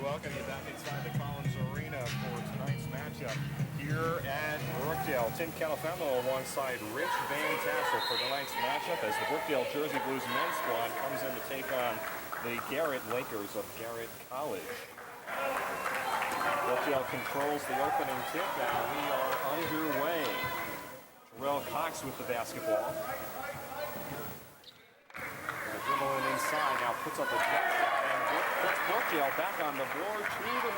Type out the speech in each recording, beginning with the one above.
welcome you back inside the Collins Arena for tonight's matchup here at Brookdale. Tim Califano alongside Rich Van Tassel for tonight's matchup as the Brookdale Jersey Blues men's squad comes in to take on the Garret Lakers of Garret College. Brookdale controls the opening tip and we are underway. Terrell Cox with the basketball. Dribbling inside, now puts up a jump shot and puts Brookdale back on the board, 2-0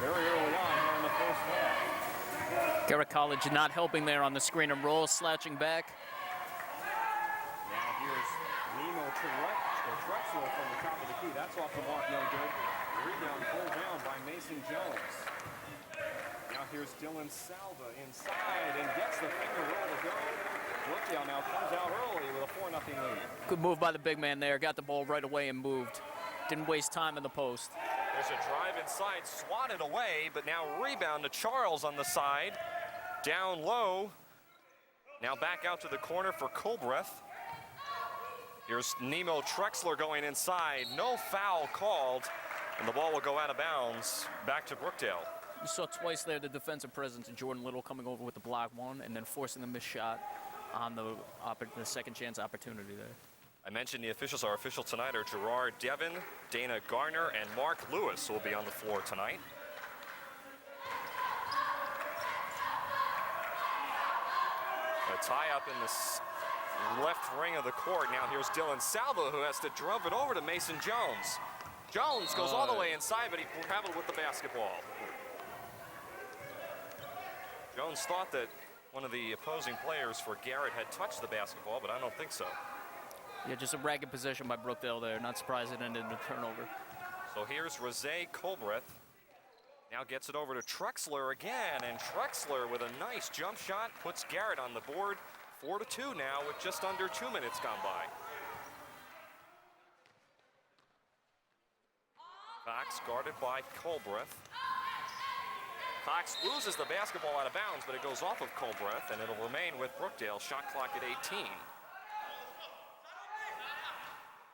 very early on here in the first half. Garret College not helping there on the screen and roll, slouching back. Now here's Nemo Trexler from the top of the key. That's off the mark, no good. Rebound pulled down by Mason Jones. Now here's Dylan Salva inside and gets the finger roll to go. Brookdale now comes out early with a 4-0 lead. Good move by the big man there. Got the ball right away and moved. Didn't waste time in the post. There's a drive inside, swatted away, but now rebound to Charles on the side. Down low. Now back out to the corner for Colbreth. Here's Nemo Trexler going inside. No foul called, and the ball will go out of bounds back to Brookdale. You saw twice there the defensive presence of Jordan Little coming over with the block one and then forcing the missed shot on the second chance opportunity there. I mentioned the officials. Our official tonight are Gerard Devon, Dana Garner, and Mark Lewis will be on the floor tonight. A tie-up in the left ring of the court. Now here's Dylan Salva, who has to drove it over to Mason Jones. Jones goes all the way inside, but he traveled with the basketball. Jones thought that one of the opposing players for Garret had touched the basketball, but I don't think so. Yeah, just a ragged possession by Brookdale there. Not surprised it ended in a turnover. So here's Rosé Colbreth. Now gets it over to Trexler again, and Trexler with a nice jump shot puts Garret on the board. 4-2 now with just under 2 minutes gone by. Cox guarded by Colbreth. Cox loses the basketball out of bounds, but it goes off of Colbreth, and it'll remain with Brookdale. Shot clock at 18.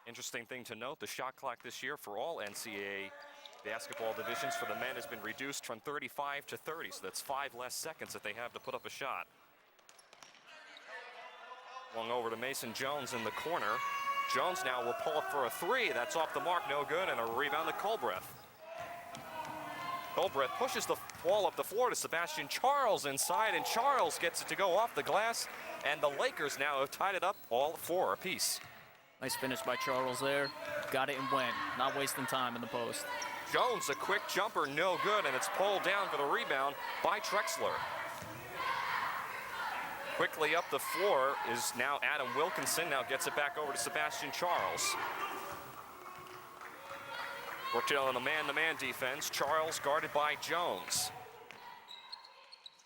Interesting thing to note, the shot clock this year for all NCAA basketball divisions for the men has been reduced from 35 to 30, so that's 5 less seconds that they have to put up a shot. Swung over to Mason Jones in the corner. Jones now will pull up for a three. That's off the mark, no good, and a rebound to Colbreth. Colbreth pushes the ball up the floor to Sebastian Charles inside, and Charles gets it to go off the glass, and the Lakers now have tied it up all 4 apiece. Nice finish by Charles there. Got it and went. Not wasting time in the post. Jones, a quick jumper, no good, and it's pulled down for the rebound by Trexler. Quickly up the floor is now Adam Wilkinson. Now gets it back over to Sebastian Charles. Brookdale in a man-to-man defense. Charles guarded by Jones.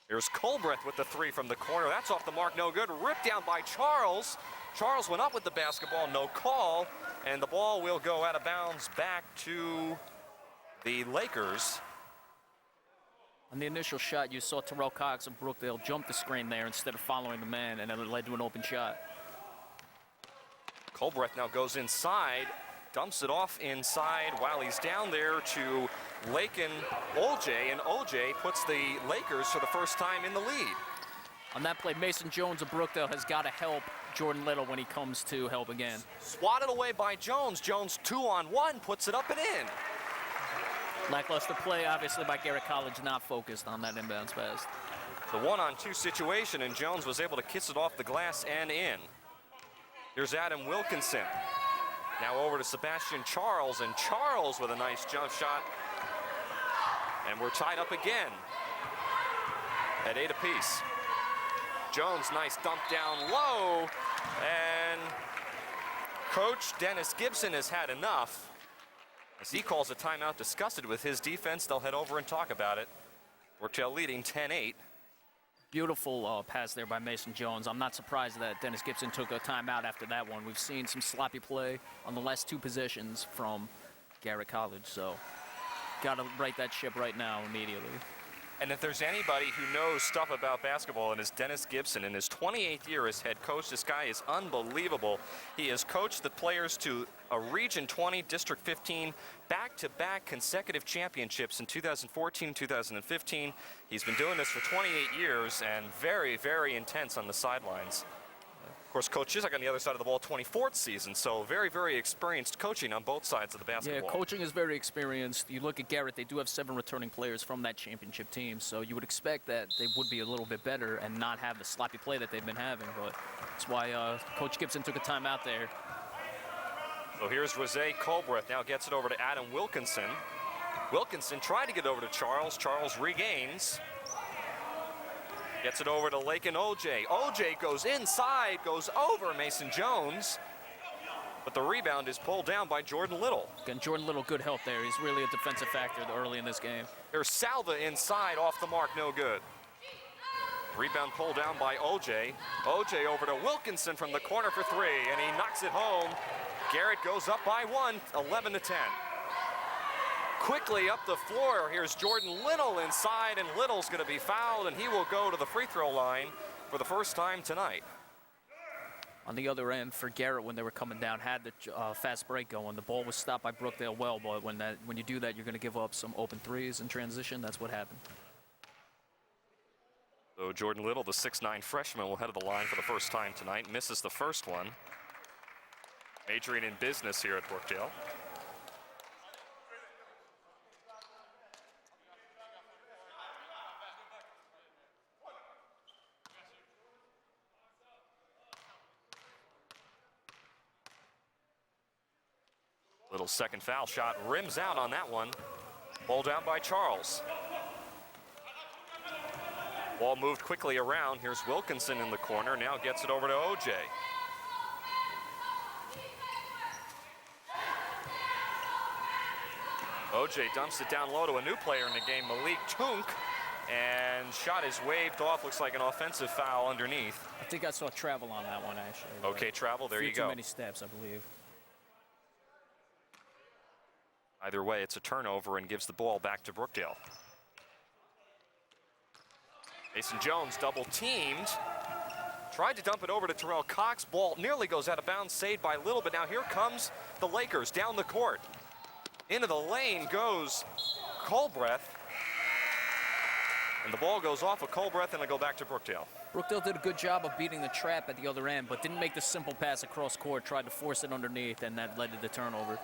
Here's Colbreth with the three from the corner. That's off the mark, no good. Ripped down by Charles. Charles went up with the basketball, no call, and the ball will go out of bounds back to the Lakers. On the initial shot, you saw Terrell Cox of Brookdale jump the screen there instead of following the man, and it led to an open shot. Colbreth now goes inside, dumps it off inside while he's down there to Lakin OJ, and OJ puts the Lakers for the first time in the lead. On that play, Mason Jones of Brookdale has got to help Jordan Little when he comes to help again. Swatted away by Jones. Jones 2-on-1, puts it up and in. Lackluster play, obviously, by Garret College, not focused on that inbounds pass. The 1-on-2 situation, and Jones was able to kiss it off the glass and in. Here's Adam Wilkinson. Now over to Sebastian Charles, and Charles with a nice jump shot. And we're tied up again at 8 apiece. Jones, nice dump down low, and Coach Dennis Gibson has had enough. As he calls a timeout, disgusted with his defense, they'll head over and talk about it. Brookdale leading 10-8. Beautiful pass there by Mason Jones. I'm not surprised that Dennis Gibson took a timeout after that one. We've seen some sloppy play on the last 2 possessions from Garret College, so got to right that ship right now immediately. And if there's anybody who knows stuff about basketball, it is Dennis Gibson. In his 28th year as head coach, this guy is unbelievable. He has coached the players to a Region 20, District 15, back-to-back consecutive championships in 2014, 2015. He's been doing this for 28 years and very, very intense on the sidelines. Of course, Coach Chisholm on the other side of the ball, 24th season, so very, very experienced coaching on both sides of the basketball. Yeah, coaching is very experienced. You look at Garrett, they do have 7 returning players from that championship team, so you would expect that they would be a little bit better and not have the sloppy play that they've been having, but that's why Coach Gibson took a timeout there. So here's Rosé Colbreth, now gets it over to Adam Wilkinson. Wilkinson tried to get over to Charles. Charles regains. Gets it over to Lakin OJ. OJ goes inside, goes over Mason Jones. But the rebound is pulled down by Jordan Little. Again, Jordan Little, good help there. He's really a defensive factor early in this game. Here's Salva inside, off the mark, no good. Rebound pulled down by OJ. OJ over to Wilkinson from the corner for 3, and he knocks it home. Garrett goes up by 1, 11-10. Quickly up the floor, here's Jordan Little inside, and Little's going to be fouled, and he will go to the free throw line for the first time tonight. On the other end, for Garrett, when they were coming down, had the fast break going. The ball was stopped by Brookdale well, but when you do that, you're going to give up some open threes in transition. That's what happened. So Jordan Little, the 6'9 freshman, will head to the line for the first time tonight. Misses the first one. Majoring in business here at Brookdale. Little second foul shot, rims out on that one. Ball down by Charles. Ball moved quickly around. Here's Wilkinson in the corner, now gets it over to OJ. OJ dumps it down low to a new player in the game, Malik Tunk, and shot is waved off. Looks like an offensive foul underneath. I think I saw travel on that one, actually. Okay, travel, there you go. Too many steps, I believe. Either way, it's a turnover and gives the ball back to Brookdale. Mason Jones double teamed. Tried to dump it over to Terrell Cox. Ball nearly goes out of bounds, saved by Little, but now here comes the Lakers down the court. Into the lane goes Colbreth. And the ball goes off of Colbreth and it'll go back to Brookdale. Brookdale did a good job of beating the trap at the other end, but didn't make the simple pass across court, tried to force it underneath, and that led to the turnover.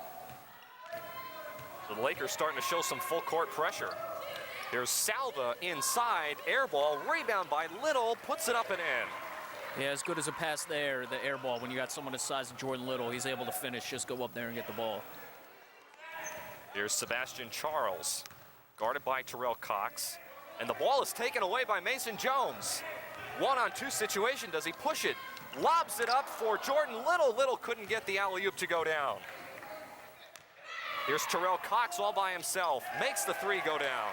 So the Lakers starting to show some full court pressure. Here's Salva inside, air ball, rebound by Little, puts it up and in. Yeah, as good as a pass there, the air ball, when you got someone the size of Jordan Little, he's able to finish, just go up there and get the ball. Here's Sebastian Charles, guarded by Terrell Cox. And the ball is taken away by Mason Jones. 1-on-2 situation, does he push it? Lobs it up for Jordan Little. Little couldn't get the alley-oop to go down. Here's Terrell Cox all by himself, makes the 3 go down.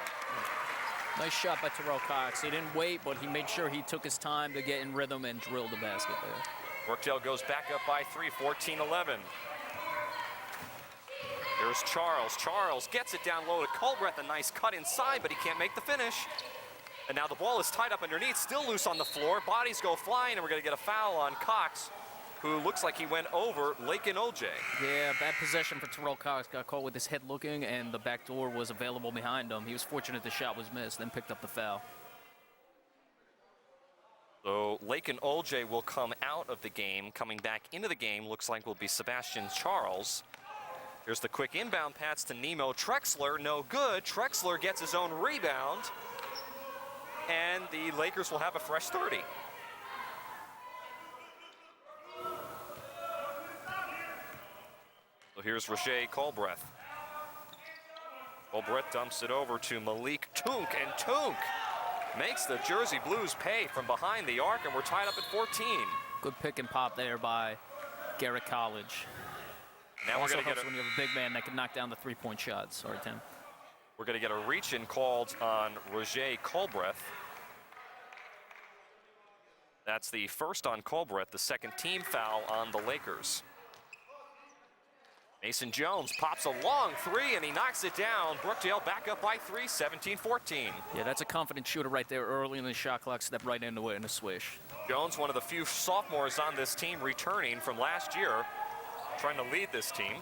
Nice shot by Terrell Cox. He didn't wait, but he made sure he took his time to get in rhythm and drill the basket there. Brookdale goes back up by 3, 14-11. Here's Charles. Charles gets it down low to Colbreth. A nice cut inside, but he can't make the finish. And now the ball is tied up underneath, still loose on the floor. Bodies go flying, and we're going to get a foul on Cox, who looks like he went over Lakin OJ. Yeah, bad possession for Terrell Cox. Got caught with his head looking, and the back door was available behind him. He was fortunate the shot was missed, then picked up the foul. So Lakin OJ will come out of the game. Coming back into the game looks like will be Sebastian Charles. Here's the quick inbound pass to Nemo Trexler. No good. Trexler gets his own rebound. And the Lakers will have a fresh 30. So here's Rosé Colbreth. Colbreth dumps it over to Malik Tunk, and Tunk makes the Jersey Blues pay from behind the arc, and we're tied up at 14. Good pick and pop there by Garret College. Now we're going to get when you have a big man that can knock down the three-point shots. Sorry, Tim. We're going to get a reach-in called on Rosé Colbreth. That's the first on Colbreth, the second team foul on the Lakers. Mason Jones pops a long three, and he knocks it down. Brookdale back up by 3, 17-14. Yeah, that's a confident shooter right there early in the shot clock. Step right into it in a swish. Jones, one of the few sophomores on this team returning from last year, trying to lead this team.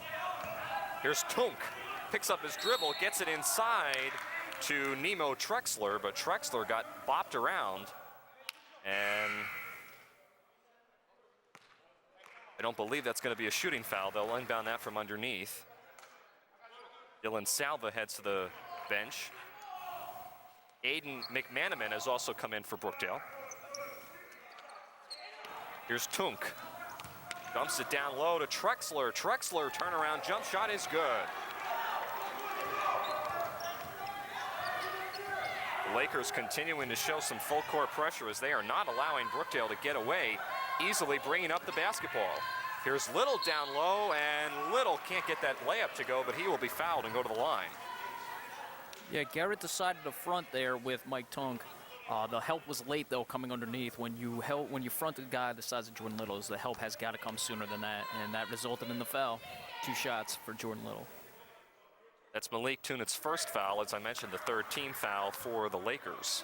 Here's Tunk. Picks up his dribble, gets it inside to Nemo Trexler, but Trexler got bopped around. And I don't believe that's going to be a shooting foul. They'll inbound that from underneath. Dylan Salva heads to the bench. Aiden McManaman has also come in for Brookdale. Here's Tunk. Dumps it down low to Trexler. Trexler turnaround jump shot is good. The Lakers continuing to show some full court pressure as they are not allowing Brookdale to get away, easily bringing up the basketball. Here's Little down low, and Little can't get that layup to go, but he will be fouled and go to the line. Yeah, Garrett decided to front there with Mike Tunk. The help was late, though, coming underneath. When you front a guy the size of Jordan Little, the help has got to come sooner than that, and that resulted in the foul. 2 shots for Jordan Little. That's Malik Tunit's first foul, as I mentioned, the third team foul for the Lakers.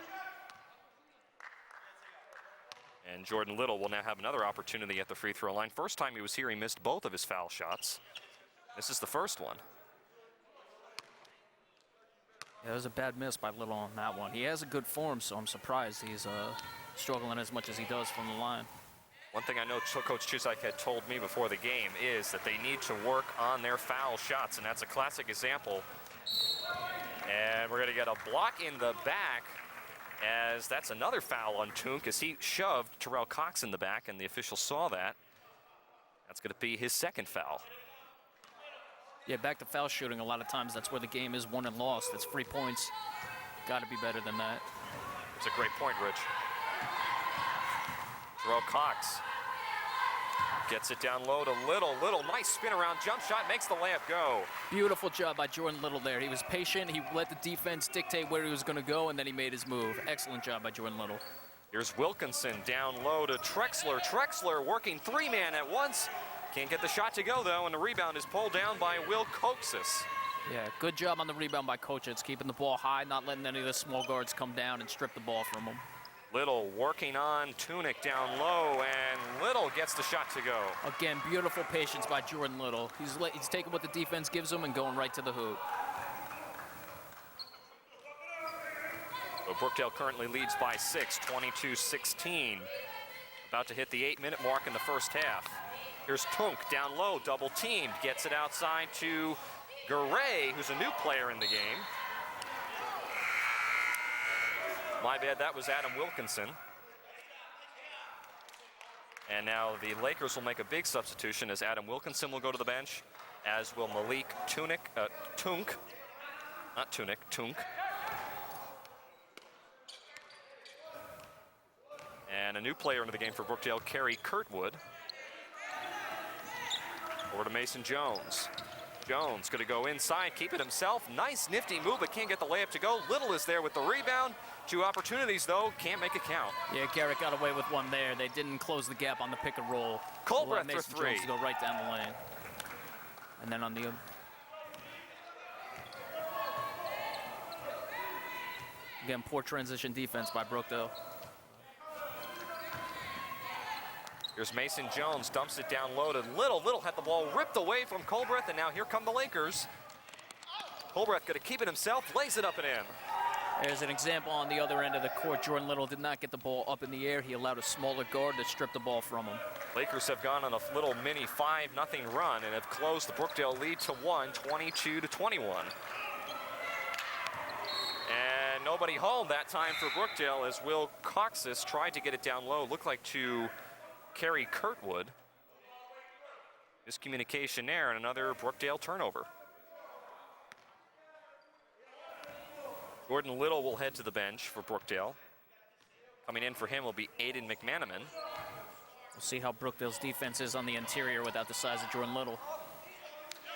And Jordan Little will now have another opportunity at the free throw line. First time he was here, he missed both of his foul shots. This is the first one. Yeah, it was a bad miss by Little on that one. He has a good form, so I'm surprised he's struggling as much as he does from the line. One thing I know Coach Chusak had told me before the game is that they need to work on their foul shots, and that's a classic example. And we're going to get a block in the back, as that's another foul on Tunk as he shoved Terrell Cox in the back, and the official saw that. That's going to be his second foul. Yeah, back to foul shooting. A lot of times that's where the game is won and lost. It's free points. Got to be better than that. It's a great point, Rich. Terrell Cox gets it down low to Little. Little, nice spin around jump shot, makes the layup go. Beautiful job by Jordan Little there. He was patient. He let the defense dictate where he was going to go, and then he made his move. Excellent job by Jordan Little. Here's Wilkinson down low to Trexler. Trexler working 3-man at once. Can't get the shot to go, though, and the rebound is pulled down by Will Coxis. Yeah, good job on the rebound by Coaches, keeping the ball high, not letting any of the small guards come down and strip the ball from him. Little working on Tunic down low, and Little gets the shot to go. Again, beautiful patience by Jordan Little. He's taking what the defense gives him and going right to the hoop. So Brookdale currently leads by 6, 22-16. About to hit the 8-minute mark in the first half. Here's Tunk down low, double teamed, gets it outside to Garret, who's a new player in the game. My bad, that was Adam Wilkinson. And now the Lakers will make a big substitution as Adam Wilkinson will go to the bench, as will Malik Tunk. And a new player into the game for Brookdale, Kerry Kurtwood. Over to Mason Jones. Jones going to go inside, keep it himself. Nice, nifty move, but can't get the layup to go. Little is there with the rebound. 2 opportunities, though, can't make it count. Yeah, Garrett got away with one there. They didn't close the gap on the pick and roll. Colbreth for 3. Jones to go right down the lane. And then on the... Again, poor transition defense by Brookdale. Here's Mason Jones, dumps it down low to Little. Little had the ball ripped away from Colbreth, and now here come the Lakers. Colbreth going to keep it himself, lays it up and in. There's an example on the other end of the court. Jordan Little did not get the ball up in the air. He allowed a smaller guard to strip the ball from him. Lakers have gone on a little mini 5-0 run and have closed the Brookdale lead to 1, 22-21. And nobody home that time for Brookdale as Will Coxis tried to get it down low. Looked like to Kerry Kurtwood. Miscommunication there, and another Brookdale turnover. Jordan Little will head to the bench for Brookdale. Coming in for him will be Aiden McManaman. We'll see how Brookdale's defense is on the interior without the size of Jordan Little.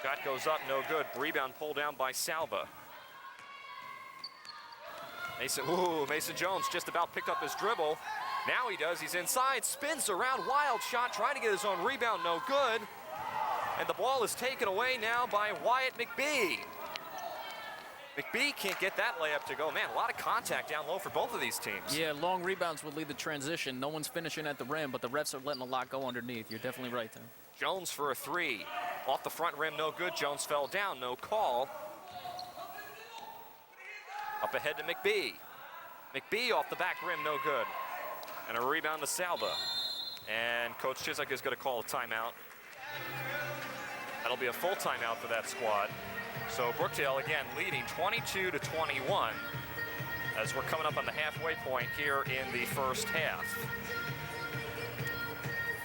Shot goes up, no good. Rebound pulled down by Salva. Mason Jones just about picked up his dribble. Now he does, he's inside, spins around, wild shot, trying to get his own rebound, no good. And the ball is taken away now by Wyatt McBee. McBee can't get that layup to go. Man, a lot of contact down low for both of these teams. Yeah, long rebounds would lead the transition. No one's finishing at the rim, but the refs are letting a lot go underneath. You're definitely right, Tim. Jones for a three. Off the front rim, no good. Jones fell down, no call. Up ahead to McBee. McBee off the back rim, no good. And a rebound to Salva. And Coach Chiswick is going to call a timeout. That'll be a full timeout for that squad. So Brookdale again leading 22-21 as we're coming up on the halfway point here in the first half.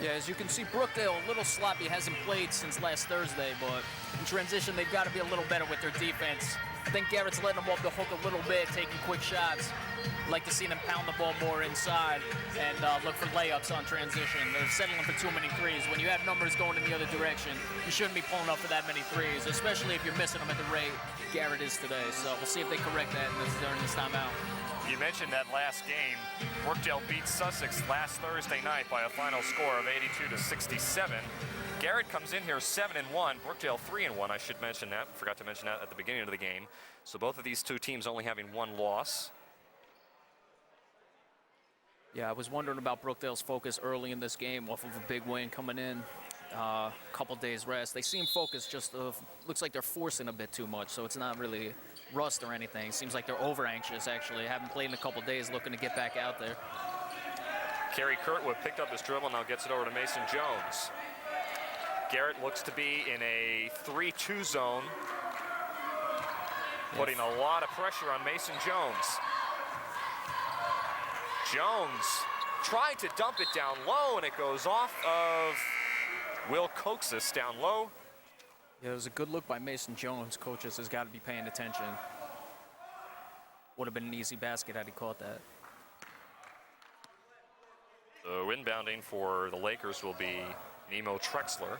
Yeah, as you can see, Brookdale a little sloppy, hasn't played since last Thursday, but in transition, they've got to be a little better with their defense. I think Garrett's letting them off the hook a little bit, taking quick shots. I'd like to see them pound the ball more inside and look for layups on transition. They're settling for too many threes. When you have numbers going in the other direction, you shouldn't be pulling up for that many threes, especially if you're missing them at the rate Garrett is today. So we'll see if they correct that during this timeout. You mentioned that last game. Brookdale beat Sussex last Thursday night by a final score of 82-67. Garret comes in here 7-1, Brookdale 3-1. I should mention that. Forgot to mention that at the beginning of the game. So both of these two teams only having one loss. Yeah, I was wondering about Brookdale's focus early in this game off of a big win coming in. Couple days rest. They seem focused, just looks like they're forcing a bit too much, so it's not really rust or anything. Seems like they're over anxious, actually. Haven't played in a couple days, looking to get back out there. Kerry Kurtwood picked up his dribble, now gets it over to Mason Jones. Garret looks to be in a 3-2 zone, putting a lot of pressure on Mason Jones. Jones tried to dump it down low, and it goes off of Will Coxis down low. Yeah, it was a good look by Mason Jones. Coaches has got to be paying attention. Would have been an easy basket had he caught that. So inbounding for the Lakers will be Nemo Trexler.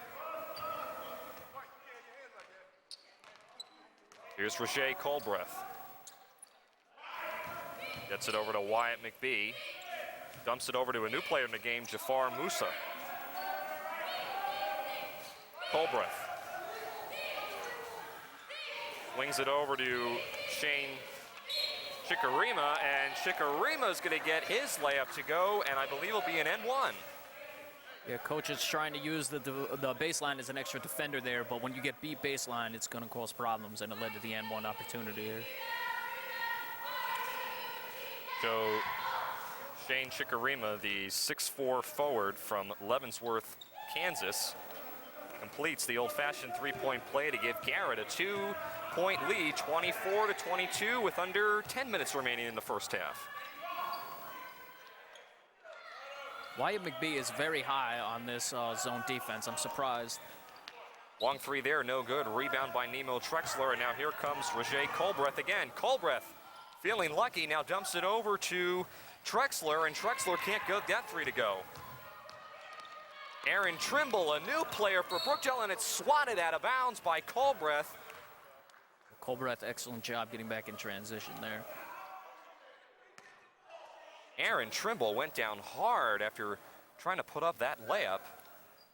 Here's Roger Colbreth. Gets it over to Wyatt McBee. Dumps it over to a new player in the game, Jafar Musa. Colbreth. Swings it over to Shane Chikarima, and Chikarima's going to get his layup to go, and I believe it'll be an N1. Yeah, coach is trying to use the baseline as an extra defender there, but when you get beat baseline, it's going to cause problems, and it led to the N1 opportunity here. So Shane Chikarima, the 6'4" forward from Leavenworth, Kansas, completes the old-fashioned three-point play to give Garret a 2-point lead, 24-22, with under 10 minutes remaining in the first half. Wyatt McBee is very high on this zone defense. I'm surprised. Long three there, no good. Rebound by Nemo Trexler, and now here comes Roger Colbreth again. Colbreth feeling lucky, now dumps it over to Trexler, and Trexler can't get that three to go. Aaron Trimble, a new player for Brookdale, and it's swatted out of bounds by Colbreth. Colbreth, excellent job getting back in transition there. Aaron Trimble went down hard after trying to put up that layup,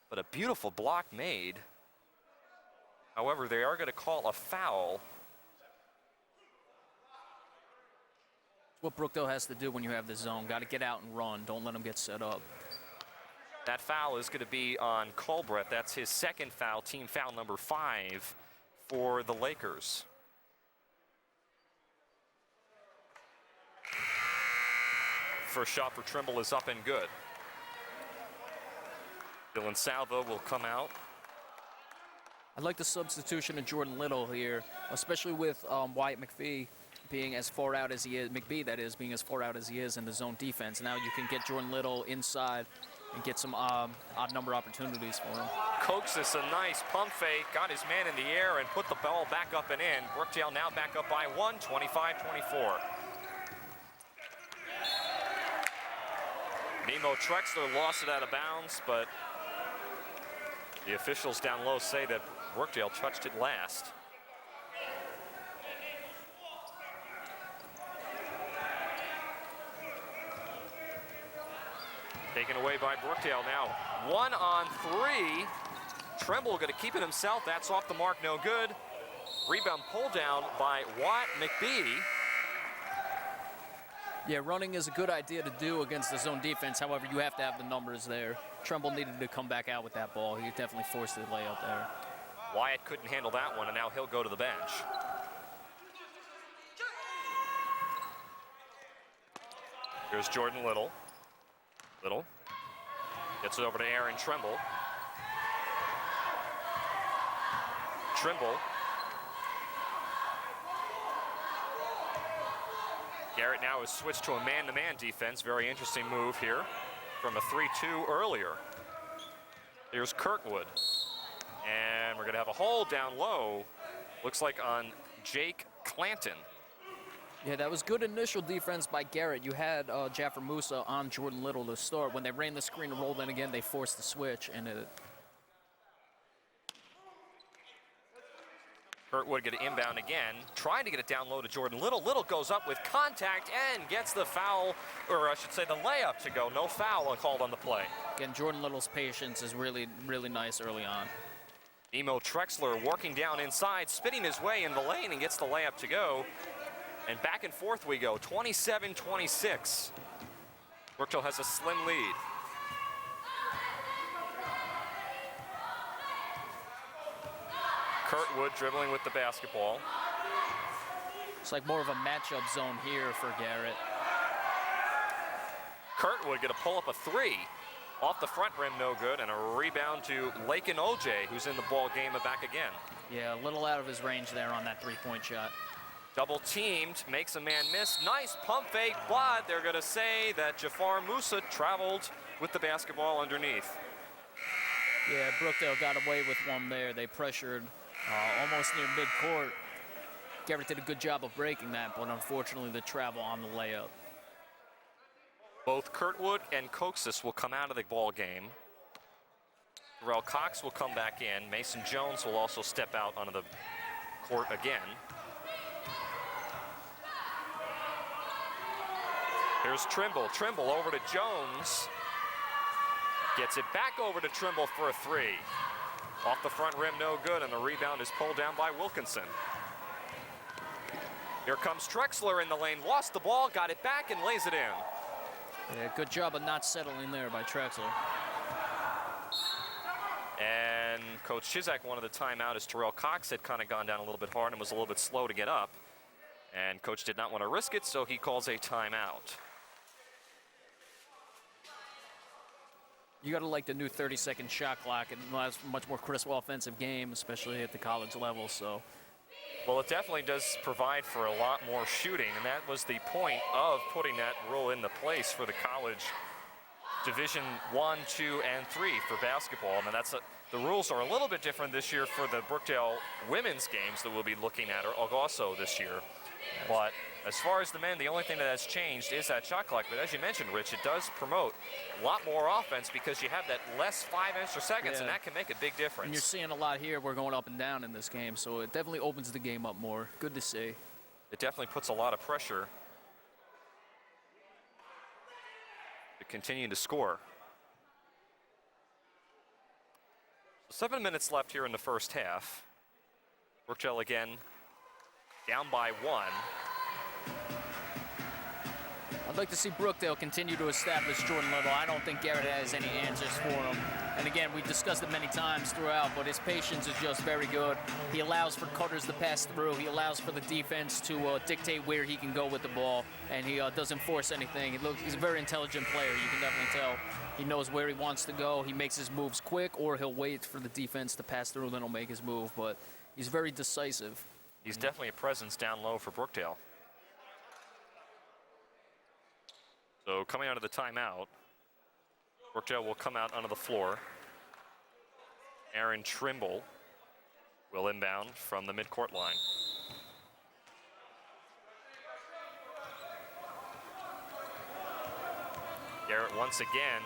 but a beautiful block made. However, they are going to call a foul. It's what Brookdale has to do when you have the zone. Got to get out and run. Don't let them get set up. That foul is going to be on Colbreth. That's his second foul, team foul number 5 for the Lakers. First shot for Trimble is up and good. Dylan Salva will come out. I like the substitution of Jordan Little here, especially with Wyatt McBee being as far out as he is, McBee that is, being as far out as he is in the zone defense. Now you can get Jordan Little inside and get some odd number opportunities for him. Coxis, a nice pump fake, got his man in the air and put the ball back up and in. Brookdale now back up by 1, 25-24. Nemo Trexler lost it out of bounds, but the officials down low say that Brookdale touched it last. Taken away by Brookdale now. 1 on 3 Tremble going to keep it himself. That's off the mark, no good. Rebound pulled down by Watt McBee. Yeah, running is a good idea to do against the zone defense. However, you have to have the numbers there. Tremble needed to come back out with that ball. He definitely forced the layup there. Wyatt couldn't handle that one, and now he'll go to the bench. Here's Jordan Little. Little gets it over to Aaron Tremble. Trimble. Garrett now has switched to a man-to-man defense. Very interesting move here from a 3-2 earlier. Here's Kirkwood. And we're going to have a hold down low. Looks like on Jake Clanton. Yeah, that was good initial defense by Garrett. You had Jaffer Musa on Jordan Little to start. When they ran the screen and rolled in again, they forced the switch, and it... Kirkwood get it inbound again, trying to get it down low to Jordan Little. Little goes up with contact and gets the foul, or I should say the layup to go. No foul called on the play. Again, Jordan Little's patience is really, really nice early on. Nemo Trexler working down inside, spinning his way in the lane and gets the layup to go. And back and forth we go, 27-26. Brookdale has a slim lead. Kirkwood dribbling with the basketball. It's like more of a matchup zone here for Garrett. Kirkwood get a pull up a three. Off the front rim, no good, and a rebound to Lakin OJ, who's in the ball game and back again. Yeah, a little out of his range there on that three-point shot. Double teamed, makes a man miss. Nice pump fake, but they're gonna say that Jafar Musa traveled with the basketball underneath. Yeah, Brookdale got away with one there. They pressured almost near midcourt. Garrett did a good job of breaking that, but unfortunately the travel on the layup. Both Kirkwood and Coxis will come out of the ball game. Terrell Cox will come back in. Mason Jones will also step out onto the court again. Here's Trimble. Trimble over to Jones. Gets it back over to Trimble for a three. Off the front rim, no good, and the rebound is pulled down by Wilkinson. Here comes Trexler in the lane, lost the ball, got it back, and lays it in. Yeah, good job of not settling there by Trexler. And Coach Chizak wanted the timeout as Terrell Cox had kind of gone down a little bit hard and was a little bit slow to get up. And Coach did not want to risk it, so he calls a timeout. You got to like the new 30-second shot clock. It allows a much more crisp offensive game, especially at the college level. So, well, it definitely does provide for a lot more shooting, and that was the point of putting that rule into place for the college Division 1, 2, and 3 for basketball. I mean, the rules are a little bit different this year for the Brookdale women's games that we'll be looking at also this year. But as far as the men, the only thing that has changed is that shot clock. But as you mentioned, Rich, it does promote a lot more offense because you have that less 5 extra seconds, and that can make a big difference. And you're seeing a lot here. We're going up and down in this game, so it definitely opens the game up more. Good to see. It definitely puts a lot of pressure to continue to score. 7 minutes left here in the first half. Brookdale again down by 1. I'd like to see Brookdale continue to establish Jordan Little. I don't think Garrett has any answers for him. And again, we've discussed it many times throughout, but his patience is just very good. He allows for cutters to pass through. He allows for the defense to dictate where he can go with the ball, and he doesn't force anything. He's a very intelligent player. You can definitely tell. He knows where he wants to go. He makes his moves quick, or he'll wait for the defense to pass through, then he'll make his move. But he's very decisive. He's definitely a presence down low for Brookdale. So coming out of the timeout, Brookdale will come out onto the floor. Aaron Trimble will inbound from the midcourt line. Garrett once again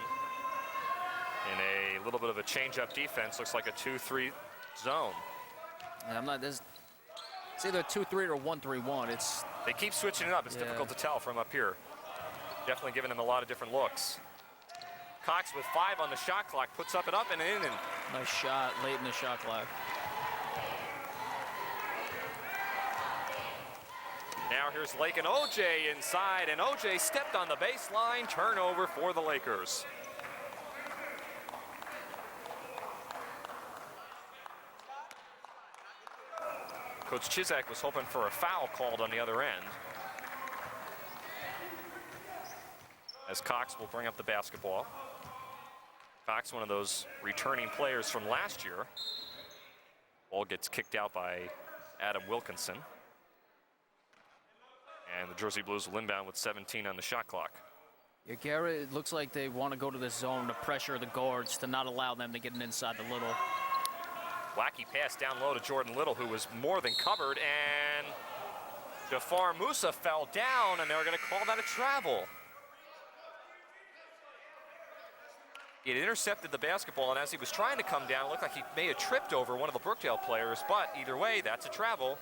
in a little bit of a change-up defense. Looks like a 2-3 zone. And it's either 2-3 or 1-3-1. They keep switching it up. It's difficult to tell from up here. Definitely giving them a lot of different looks. Cox with 5 on the shot clock, puts up and in. And Nice shot late in the shot clock. now here's Lake and OJ inside, and OJ stepped on the baseline. Turnover for the Lakers. Coach Chizak was hoping for a foul called on the other end. As Cox will bring up the basketball. Cox, one of those returning players from last year. Ball gets kicked out by Adam Wilkinson. And the Jersey Blues will inbound with 17 on the shot clock. Yeah, Garret, it looks like they want to go to this zone to pressure the guards to not allow them to get in inside the Little. Wacky pass down low to Jordan Little, who was more than covered, and Jafar Musa fell down, and they were going to call that a travel. He had intercepted the basketball, and as he was trying to come down, it looked like he may have tripped over one of the Brookdale players, but either way, that's a travel.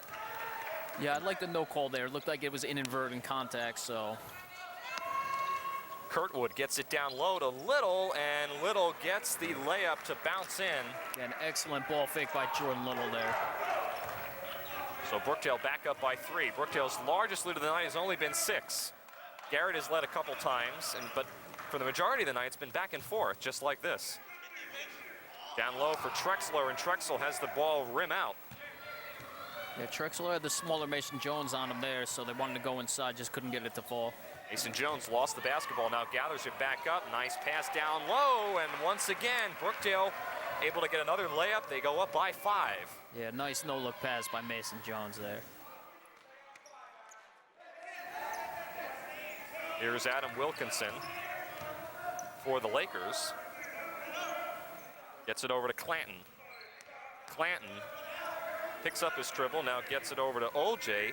Yeah, I'd like the no call there. It looked like it was inadvertent contact, so. Kurtwood gets it down low to Little, and Little gets the layup to bounce in. Yeah, an excellent ball fake by Jordan Little there. So Brookdale back up by 3. Brookdale's largest lead of the night has only been 6. Garret has led a couple times, but for the majority of the night, it's been back and forth, just like this. Down low for Trexler, and Trexler has the ball rim out. Yeah, Trexler had the smaller Mason Jones on him there, so they wanted to go inside, just couldn't get it to fall. Mason Jones lost the basketball, now gathers it back up. Nice pass down low, and once again, Brookdale able to get another layup. They go up by 5. Yeah, nice no-look pass by Mason Jones there. Here's Adam Wilkinson for the Lakers. Gets it over to Clanton. Clanton picks up his dribble, now gets it over to OJ.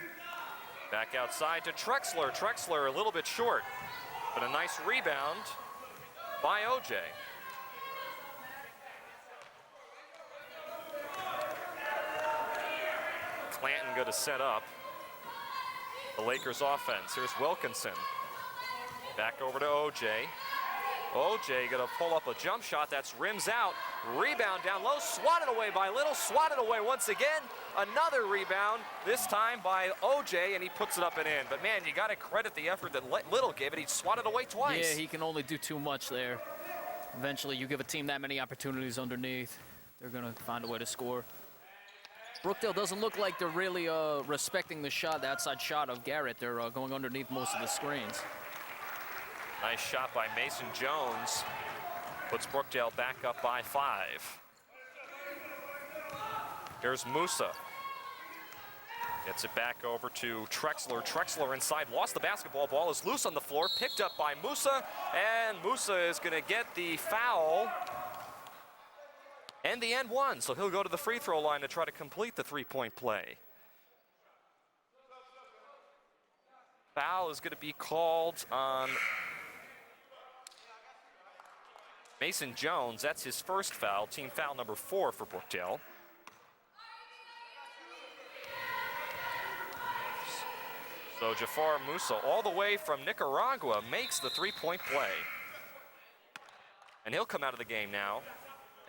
Back outside to Trexler. Trexler a little bit short, but a nice rebound by OJ. Clanton going to set up the Lakers offense. Here's Wilkinson. Back over to OJ. OJ going to pull up a jump shot that's rims out. Rebound down low, swatted away by Little, swatted away once again. Another rebound, this time by OJ, and he puts it up and in. But man, you got to credit the effort that Little gave it. He swatted away twice. Yeah, he can only do too much there. Eventually, you give a team that many opportunities underneath, they're going to find a way to score. Brookdale doesn't look like they're really respecting the shot, the outside shot of Garret. They're going underneath most of the screens. Nice shot by Mason Jones. Puts Brookdale back up by 5. Here's Musa. Gets it back over to Trexler. Trexler inside, lost the basketball. Ball is loose on the floor, picked up by Musa, and Musa is going to get the foul and the end one. So he'll go to the free throw line to try to complete the three-point play. Foul is going to be called on Mason Jones. That's his first foul, team foul number 4 for Brookdale. So Jafar Musa, all the way from Nicaragua, makes the three-point play. And he'll come out of the game now,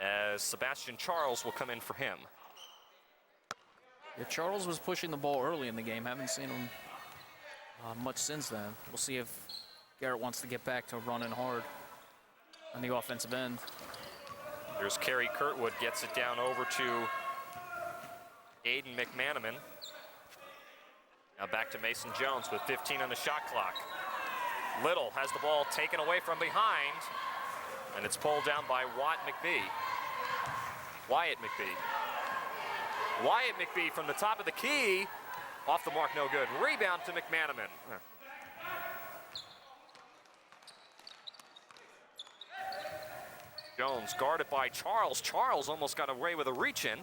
as Sebastian Charles will come in for him. Yeah, Charles was pushing the ball early in the game. Haven't seen him much since then. We'll see if Garret wants to get back to running hard on the offensive end. There's Kerry Kurtwood, gets it down over to Aiden McManaman. Now back to Mason Jones with 15 on the shot clock. Little has the ball taken away from behind, and it's pulled down by Wyatt McBee. Wyatt McBee from the top of the key. Off the mark, no good. Rebound to McManaman. Jones guarded by Charles. Charles almost got away with a reach in. And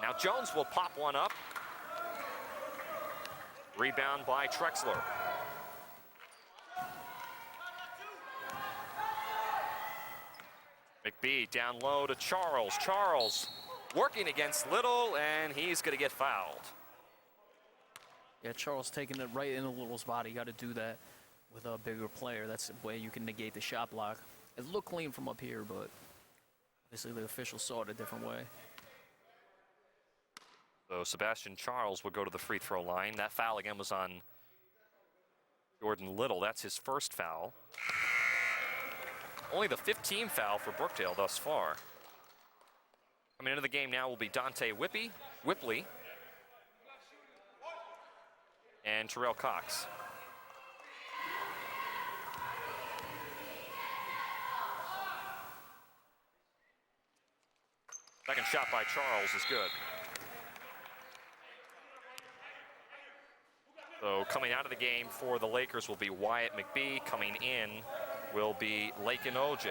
now Jones will pop one up. Rebound by Trexler. McBee down low to Charles. Charles working against Little, and he's going to get fouled. Yeah, Charles taking it right into Little's body. You got to do that with a bigger player. That's the way you can negate the shot block. It looked clean from up here, but obviously the officials saw it a different way. So Sebastian Charles will go to the free throw line. That foul again was on Jordan Little. That's his first foul. Only the 15th foul for Brookdale thus far. Coming into the game now will be Dante Whipley and Terrell Cox. Second shot by Charles is good. So coming out of the game for the Lakers will be Wyatt McBee. Coming in will be Lakin OJ.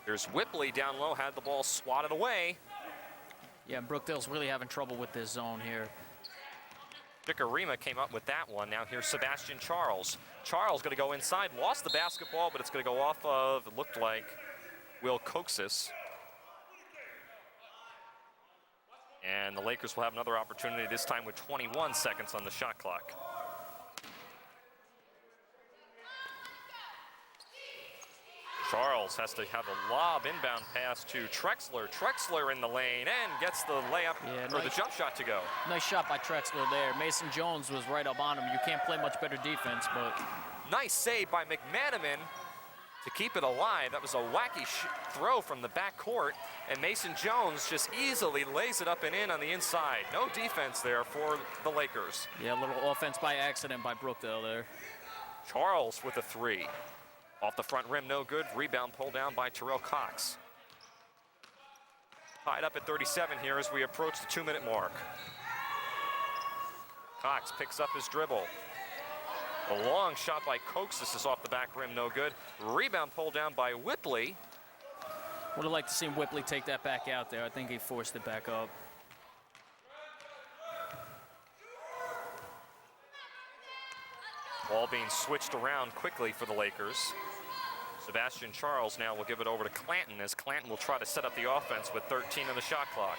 Here's Whipley down low, had the ball swatted away. Yeah, Brookdale's really having trouble with this zone here. Chikarima came up with that one. Now here's Sebastian Charles. Charles going to go inside, lost the basketball, but it's going to go off of, it looked like, Will Coxis. And the Lakers will have another opportunity, this time with 21 seconds on the shot clock. Charles has to have a lob inbound pass to Trexler. Trexler in the lane and gets the layup, or the jump shot to go. Nice shot by Trexler there. Mason Jones was right up on him. You can't play much better defense, but... Nice save by McManaman to keep it alive. That was a wacky throw from the backcourt, and Mason Jones just easily lays it up and in on the inside. No defense there for the Lakers. Yeah, a little offense by accident by Brookdale there. Charles with a three. Off the front rim, no good. Rebound pulled down by Terrell Cox. Tied up at 37 here as we approach the 2-minute mark. Cox picks up his dribble. A long shot by Coxis is off the back rim, no good. Rebound pulled down by Whipley. Would have liked to see Whipley take that back out there. I think he forced it back up. Ball being switched around quickly for the Lakers. Sebastian Charles now will give it over to Clanton as Clanton will try to set up the offense with 13 on the shot clock.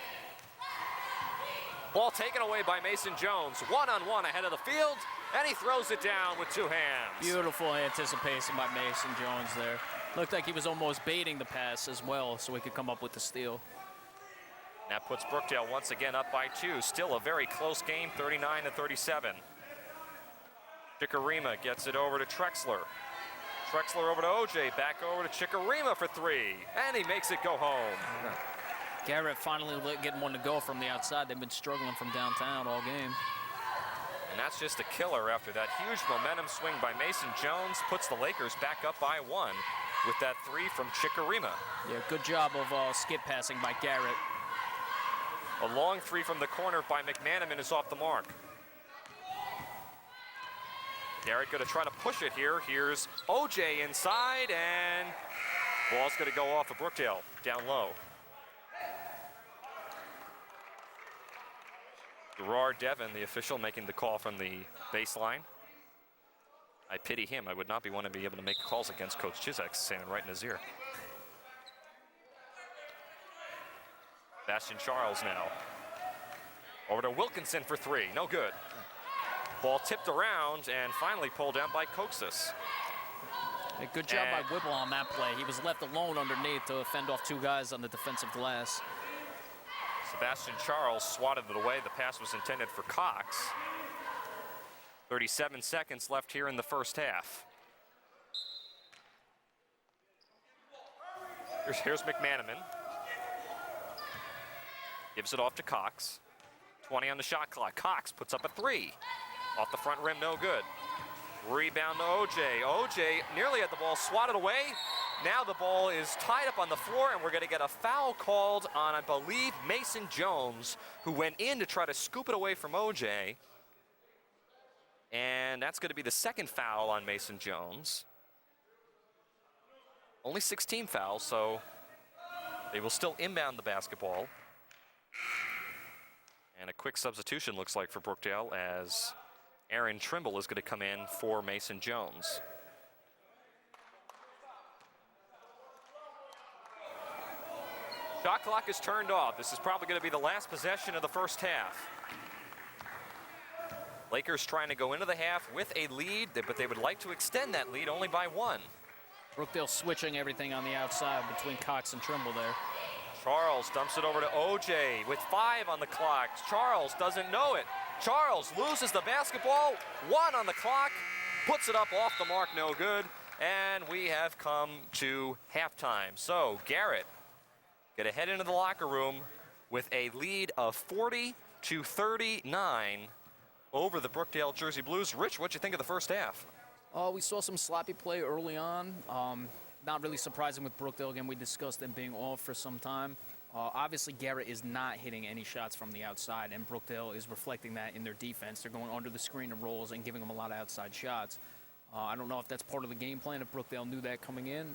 Ball taken away by Mason Jones. One-on-one ahead of the field, and he throws it down with two hands. Beautiful anticipation by Mason Jones there. Looked like he was almost baiting the pass as well so he could come up with the steal. That puts Brookdale once again up by two. Still a very close game, 39-37. Chikarima gets it over to Trexler. Trexler over to OJ, back over to Chikarima for three, and he makes it go home. Garret finally getting one to go from the outside. They've been struggling from downtown all game. And that's just a killer after that huge momentum swing by Mason Jones puts the Lakers back up by one with that three from Chikarima. Yeah, good job of skip passing by Garret. A long three from the corner by McManaman is off the mark. Garret going to try to push it here. Here's OJ inside, and ball's going to go off of Brookdale down low. Gerard Devon, the official, making the call from the baseline. I pity him. I would not want to be able to make calls against Coach Chisek, saying it right in his ear. Sebastian Charles now. Over to Wilkinson for three. No good. Ball tipped around and finally pulled down by Coxis. A good job by Whipple on that play. He was left alone underneath to fend off two guys on the defensive glass. Sebastian Charles swatted it away. The pass was intended for Cox. 37 seconds left here in the first half. Here's McManaman. Gives it off to Cox. 20 on the shot clock. Cox puts up a three. Off the front rim, no good. Rebound to OJ. OJ nearly had the ball swatted away. Now the ball is tied up on the floor, and we're going to get a foul called on, I believe, Mason Jones, who went in to try to scoop it away from OJ. And that's going to be the second foul on Mason Jones. Only 16 fouls, so they will still inbound the basketball. And a quick substitution looks like for Brookdale as Aaron Trimble is going to come in for Mason Jones. Shot clock is turned off. This is probably going to be the last possession of the first half. Lakers trying to go into the half with a lead, but they would like to extend that lead only by 1. Brookdale switching everything on the outside between Cox and Trimble there. Charles dumps it over to OJ with 5 on the clock. Charles doesn't know it. Charles loses the basketball, 1 on the clock, puts it up off the mark, no good, and we have come to halftime. So Garret get head into the locker room with a lead of 40-39 over the Brookdale Jersey Blues. Rich, what'd you think of the first half? We saw some sloppy play early on. Not really surprising with Brookdale. Again, we discussed them being off for some time. Obviously, Garret is not hitting any shots from the outside, and Brookdale is reflecting that in their defense. They're going under the screen and rolls and giving them a lot of outside shots. I don't know if that's part of the game plan, if Brookdale knew that coming in,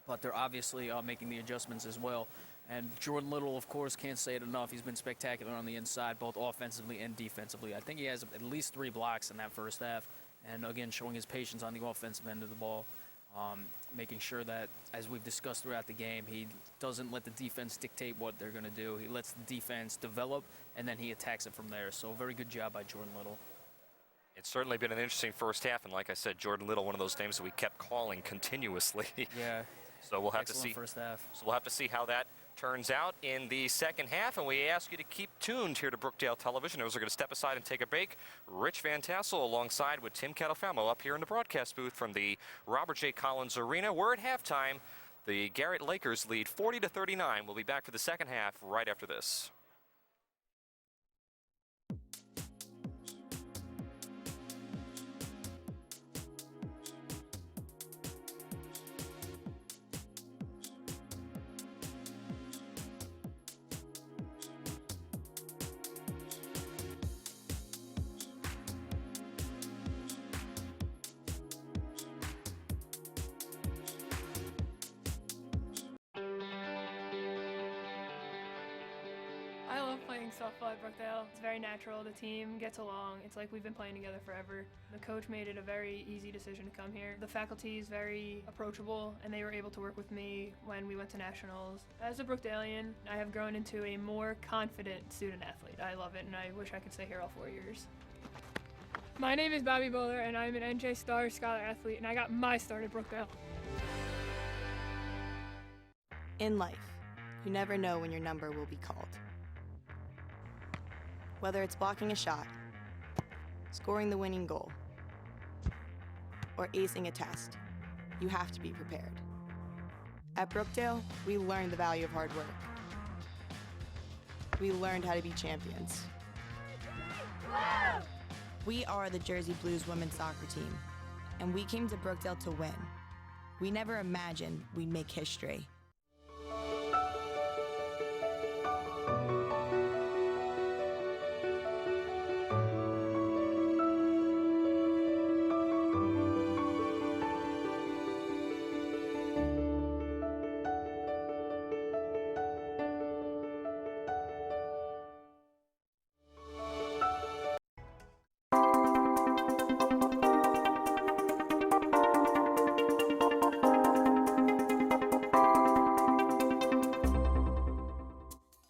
but they're obviously making the adjustments as well. And Jordan Little, of course, can't say it enough. He's been spectacular on the inside, both offensively and defensively. I think he has at least 3 blocks in that first half. And again, showing his patience on the offensive end of the ball, making sure that, as we've discussed throughout the game, he doesn't let the defense dictate what they're going to do. He lets the defense develop, and then he attacks it from there. So a very good job by Jordan Little. It's certainly been an interesting first half, and like I said, Jordan Little, one of those names that we kept calling continuously. Yeah. So we'll have to see. First half. So we'll have to see how that turns out in the second half, and we ask you to keep tuned here to Brookdale Television as we're going to step aside and take a break. Rich Van Tassel alongside with Tim Catalfamo up here in the broadcast booth from the Robert J. Collins Arena. We're at halftime. The Garret Lakers lead 40-39. We'll be back for the second half right after this. I love playing softball at Brookdale. It's very natural. The team gets along. It's like we've been playing together forever. The coach made it a very easy decision to come here. The faculty is very approachable, and they were able to work with me when we went to nationals. As a Brookdalian, I have grown into a more confident student athlete. I love it, and I wish I could stay here all 4 years. My name is Bobby Bowler, and I'm an NJ Star Scholar athlete, and I got my start at Brookdale. In life, you never know when your number will be called. Whether it's blocking a shot, scoring the winning goal, or acing a test, you have to be prepared. At Brookdale, we learned the value of hard work. We learned how to be champions. We are the Jersey Blues women's soccer team, and we came to Brookdale to win. We never imagined we'd make history.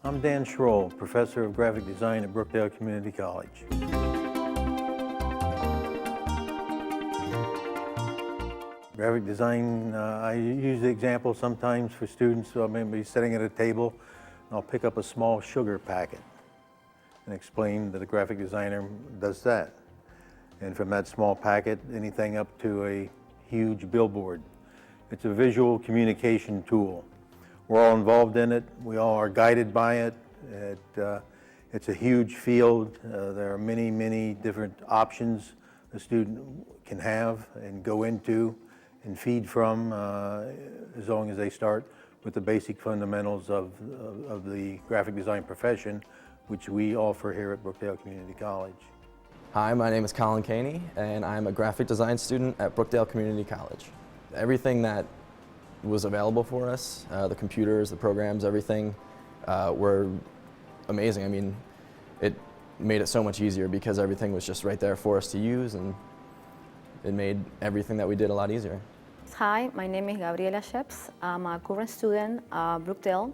I'm Dan Schroll, Professor of Graphic Design at Brookdale Community College. Graphic design, I use the example sometimes for students. So I may be sitting at a table, and I'll pick up a small sugar packet and explain that a graphic designer does that. And from that small packet, anything up to a huge billboard. It's a visual communication tool. We're all involved in it. We all are guided by it. It's a huge field. There are many, many different options a student can have and go into and feed from as long as they start with the basic fundamentals of the graphic design profession, which we offer here at Brookdale Community College. Hi, my name is Colin Caney, and I'm a graphic design student at Brookdale Community College. Everything that was available for us, the computers, the programs, everything were amazing. I mean, it made it so much easier because everything was just right there for us to use, and it made everything that we did a lot easier. Hi, my name is Gabriela Sheps. I'm a current student at Brookdale.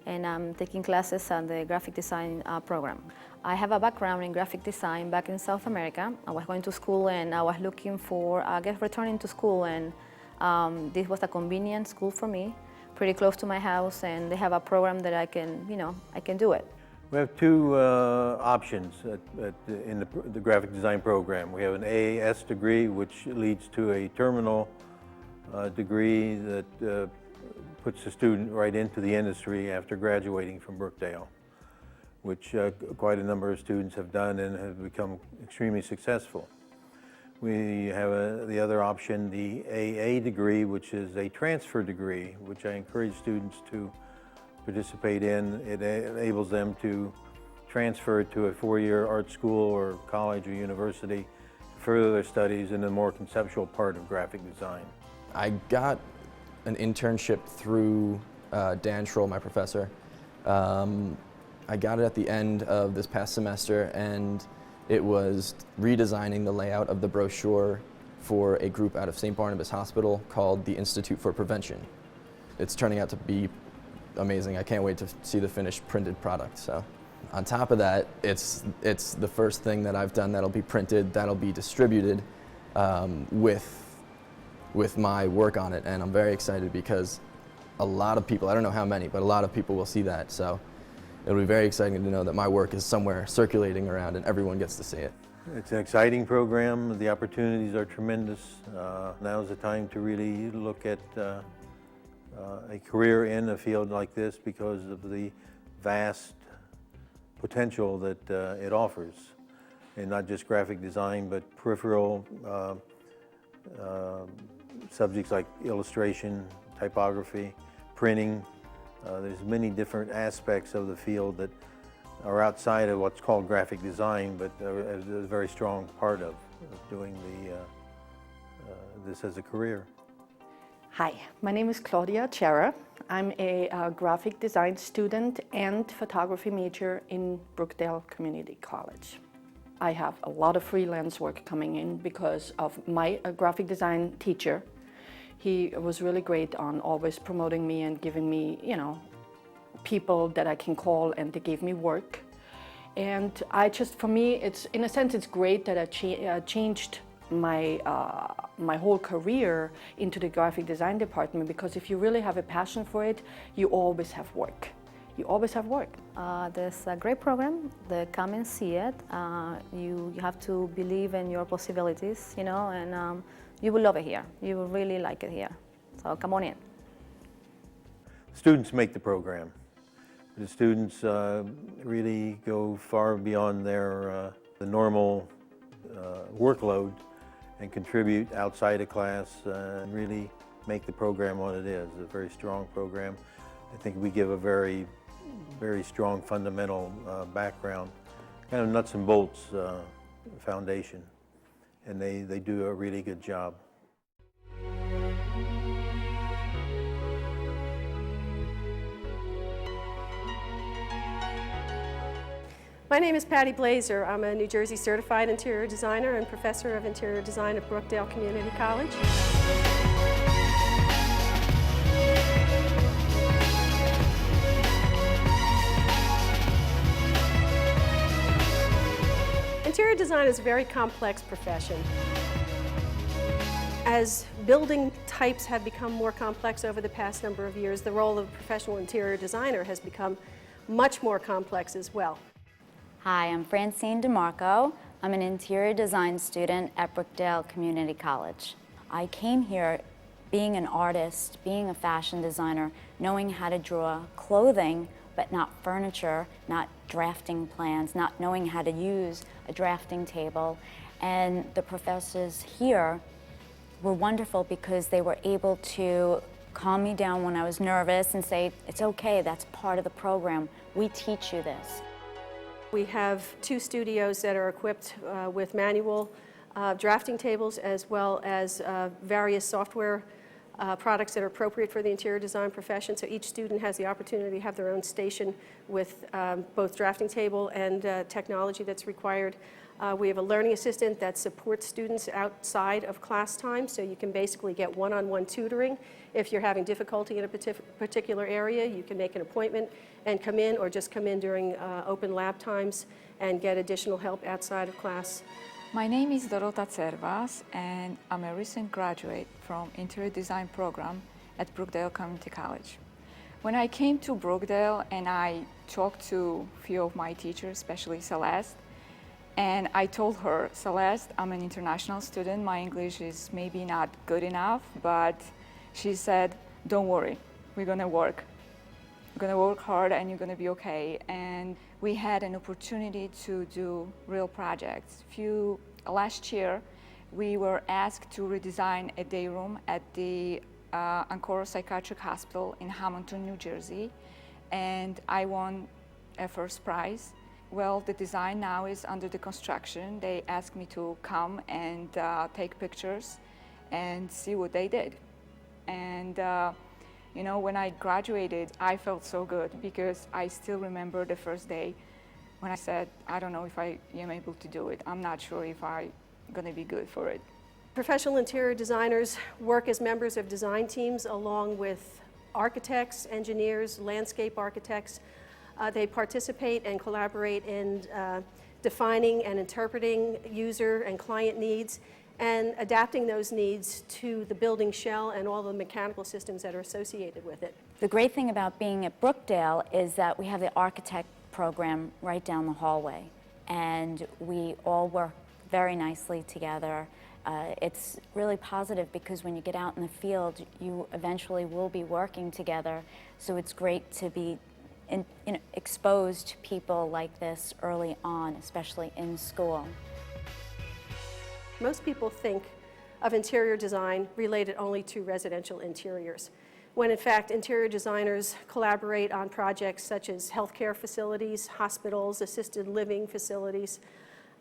and I'm taking classes on the graphic design program. I have a background in graphic design back in South America. I was going to school and I was looking for, returning to school, and this was a convenient school for me, pretty close to my house, and they have a program that I can, I can do it. We have two options in the graphic design program. We have an AAS degree, which leads to a terminal degree that puts the student right into the industry after graduating from Brookdale, which quite a number of students have done and have become extremely successful. We have the other option, the AA degree, which is a transfer degree, which I encourage students to participate in. It enables them to transfer to a four-year art school or college or university to further their studies in the more conceptual part of graphic design. I got an internship through Dan Schroll, my professor. I got it at the end of this past semester, and it was redesigning the layout of the brochure for a group out of St. Barnabas Hospital called the Institute for Prevention. It's turning out to be amazing. I can't wait to see the finished printed product. So, on top of that, it's the first thing that I've done that'll be printed, that'll be distributed with my work on it, and I'm very excited because a lot of people, I don't know how many, but a lot of people will see that. So it'll be very exciting to know that my work is somewhere circulating around and everyone gets to see it. It's an exciting program. The opportunities are tremendous. Now's the time to really look at a career in a field like this because of the vast potential that it offers, and not just graphic design, but peripheral subjects like illustration, typography, printing. There's many different aspects of the field that are outside of what's called graphic design, but is a very strong part of doing this as a career. Hi, my name is Claudia Chera. I'm a graphic design student and photography major in Brookdale Community College. I have a lot of freelance work coming in because of my graphic design teacher. He was really great on always promoting me and giving me, people that I can call and they gave me work. And for me, in a sense, it's great that I changed my whole career into the graphic design department, because if you really have a passion for it, you always have work. You always have work. There's a great program. Come and see it. You have to believe in your possibilities, and you will love it here. You will really like it here. So come on in. Students make the program. The students really go far beyond their the normal workload and contribute outside of class and really make the program what it is. It's a very strong program. I think we give a very, very strong fundamental background, kind of nuts and bolts foundation, and they do a really good job. My name is Patty Blazer. I'm a New Jersey certified interior designer and professor of interior design at Brookdale Community College. Interior design is a very complex profession. As building types have become more complex over the past number of years, the role of a professional interior designer has become much more complex as well. Hi, I'm Francine DeMarco. I'm an interior design student at Brookdale Community College. I came here being an artist, being a fashion designer, knowing how to draw clothing, but not furniture, not drafting plans, not knowing how to use a drafting table. And the professors here were wonderful because they were able to calm me down when I was nervous and say, it's okay, that's part of the program. We teach you this. We have 2 studios that are equipped with manual drafting tables as well as various software products that are appropriate for the interior design profession. So each student has the opportunity to have their own station with both drafting table and technology that's required. We have a learning assistant that supports students outside of class time, so you can basically get one-on-one tutoring. If you're having difficulty in a particular area, you can make an appointment and come in, or just come in during open lab times and get additional help outside of class. My name is Dorota Cervas, and I'm a recent graduate from Interior Design program at Brookdale Community College. When I came to Brookdale and I talked to a few of my teachers, especially Celeste, and I told her, Celeste, I'm an international student, my English is maybe not good enough, but she said, don't worry, we're gonna work. We're gonna work hard and you're gonna be okay. And we had an opportunity to do real projects. Last year, we were asked to redesign a day room at the Ancora Psychiatric Hospital in Hamilton, New Jersey, and I won a first prize. Well, the design now is under the construction. They asked me to come and take pictures and see what they did. And you know, when I graduated, I felt so good because I still remember the first day when I said, I don't know if I am able to do it. I'm not sure if I'm gonna be good for it. Professional interior designers work as members of design teams along with architects, engineers, landscape architects. They participate and collaborate in defining and interpreting user and client needs and adapting those needs to the building shell and all the mechanical systems that are associated with it. The great thing about being at Brookdale is that we have the architect program right down the hallway, and we all work very nicely together. It's really positive because when you get out in the field, you eventually will be working together, so it's great to be exposed to people like this early on, especially in school. Most people think of interior design related only to residential interiors, when in fact interior designers collaborate on projects such as healthcare facilities, hospitals, assisted living facilities,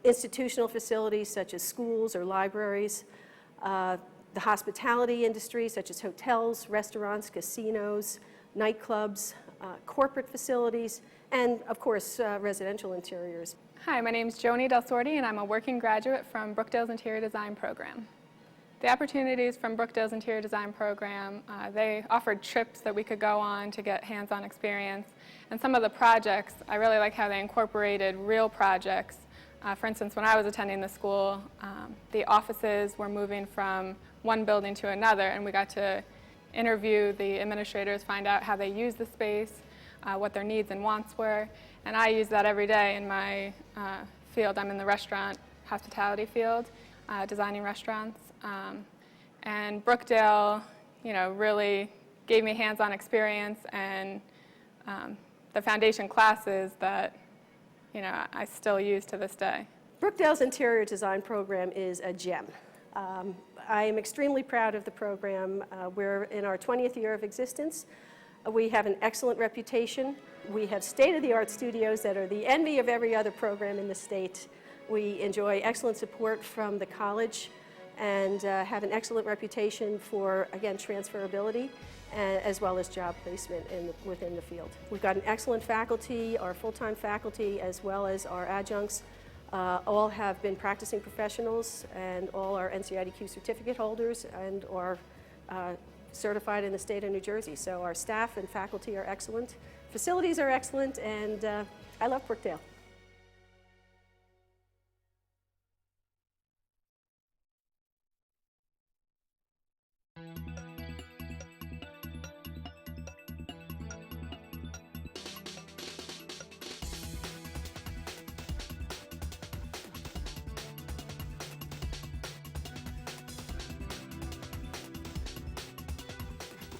institutional facilities such as schools or libraries, the hospitality industry such as hotels, restaurants, casinos, nightclubs, corporate facilities, and of course residential interiors. Hi, my name is Joni Del Sordi, and I'm a working graduate from Brookdale's Interior Design program. The opportunities from Brookdale's Interior Design program, they offered trips that we could go on to get hands-on experience. And some of the projects, I really like how they incorporated real projects. For instance, when I was attending the school, the offices were moving from one building to another, and we got to interview the administrators, find out how they use the space, what their needs and wants were. And I use that every day in my field. I'm in the restaurant hospitality field, designing restaurants. And Brookdale, you know, really gave me hands-on experience and the foundation classes that, you know, I still use to this day. Brookdale's interior design program is a gem. I am extremely proud of the program. We're in our 20th year of existence. We have an excellent reputation. We have state-of-the-art studios that are the envy of every other program in the state. We enjoy excellent support from the college and have an excellent reputation for, again, transferability as well as job placement within the field. We've got an excellent faculty. Our full-time faculty as well as our adjuncts all have been practicing professionals, and all are NCIDQ certificate holders and are certified in the state of New Jersey. So our staff and faculty are excellent. Facilities are excellent, and I love Brookdale.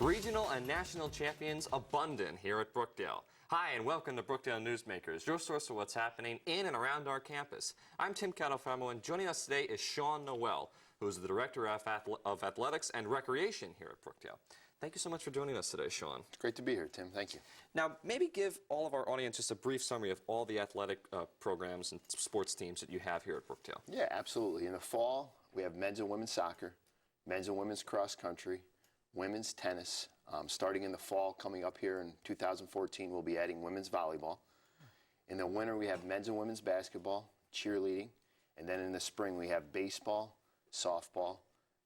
Regional and national champions abundant here at Brookdale. Hi, and welcome to Brookdale Newsmakers, your source for what's happening in and around our campus. I'm Tim Catalfamo, and joining us today is Sean Noel, who is the Director of Athletics and Recreation here at Brookdale. Thank you so much for joining us today, Sean. It's great to be here, Tim. Thank you. Now, maybe give all of our audience just a brief summary of all the athletic programs and sports teams that you have here at Brookdale. Yeah, absolutely. In the fall, we have men's and women's soccer, men's and women's cross country, women's tennis. Starting in the fall, coming up here in 2014, we'll be adding women's volleyball. In the winter, we have men's and women's basketball, cheerleading, and then in the spring, we have baseball, softball,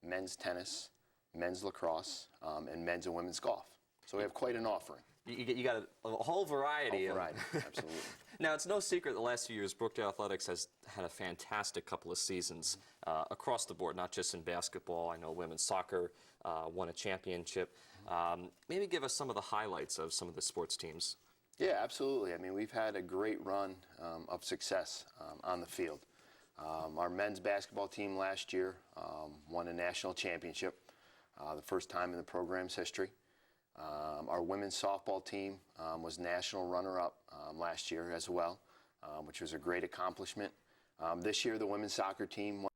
men's tennis, men's lacrosse, and men's and women's golf. So we have quite an offering. You got a whole variety. Absolutely. Now, it's no secret the last few years, Brookdale Athletics has had a fantastic couple of seasons across the board, not just in basketball. I know women's soccer won a championship. Maybe give us some of the highlights of some of the sports teams. Yeah, absolutely. I mean, we've had a great run of success on the field. Our men's basketball team last year won a national championship, the first time in the program's history. Our women's softball team was national runner-up last year as well, which was a great accomplishment. This year, the women's soccer team won.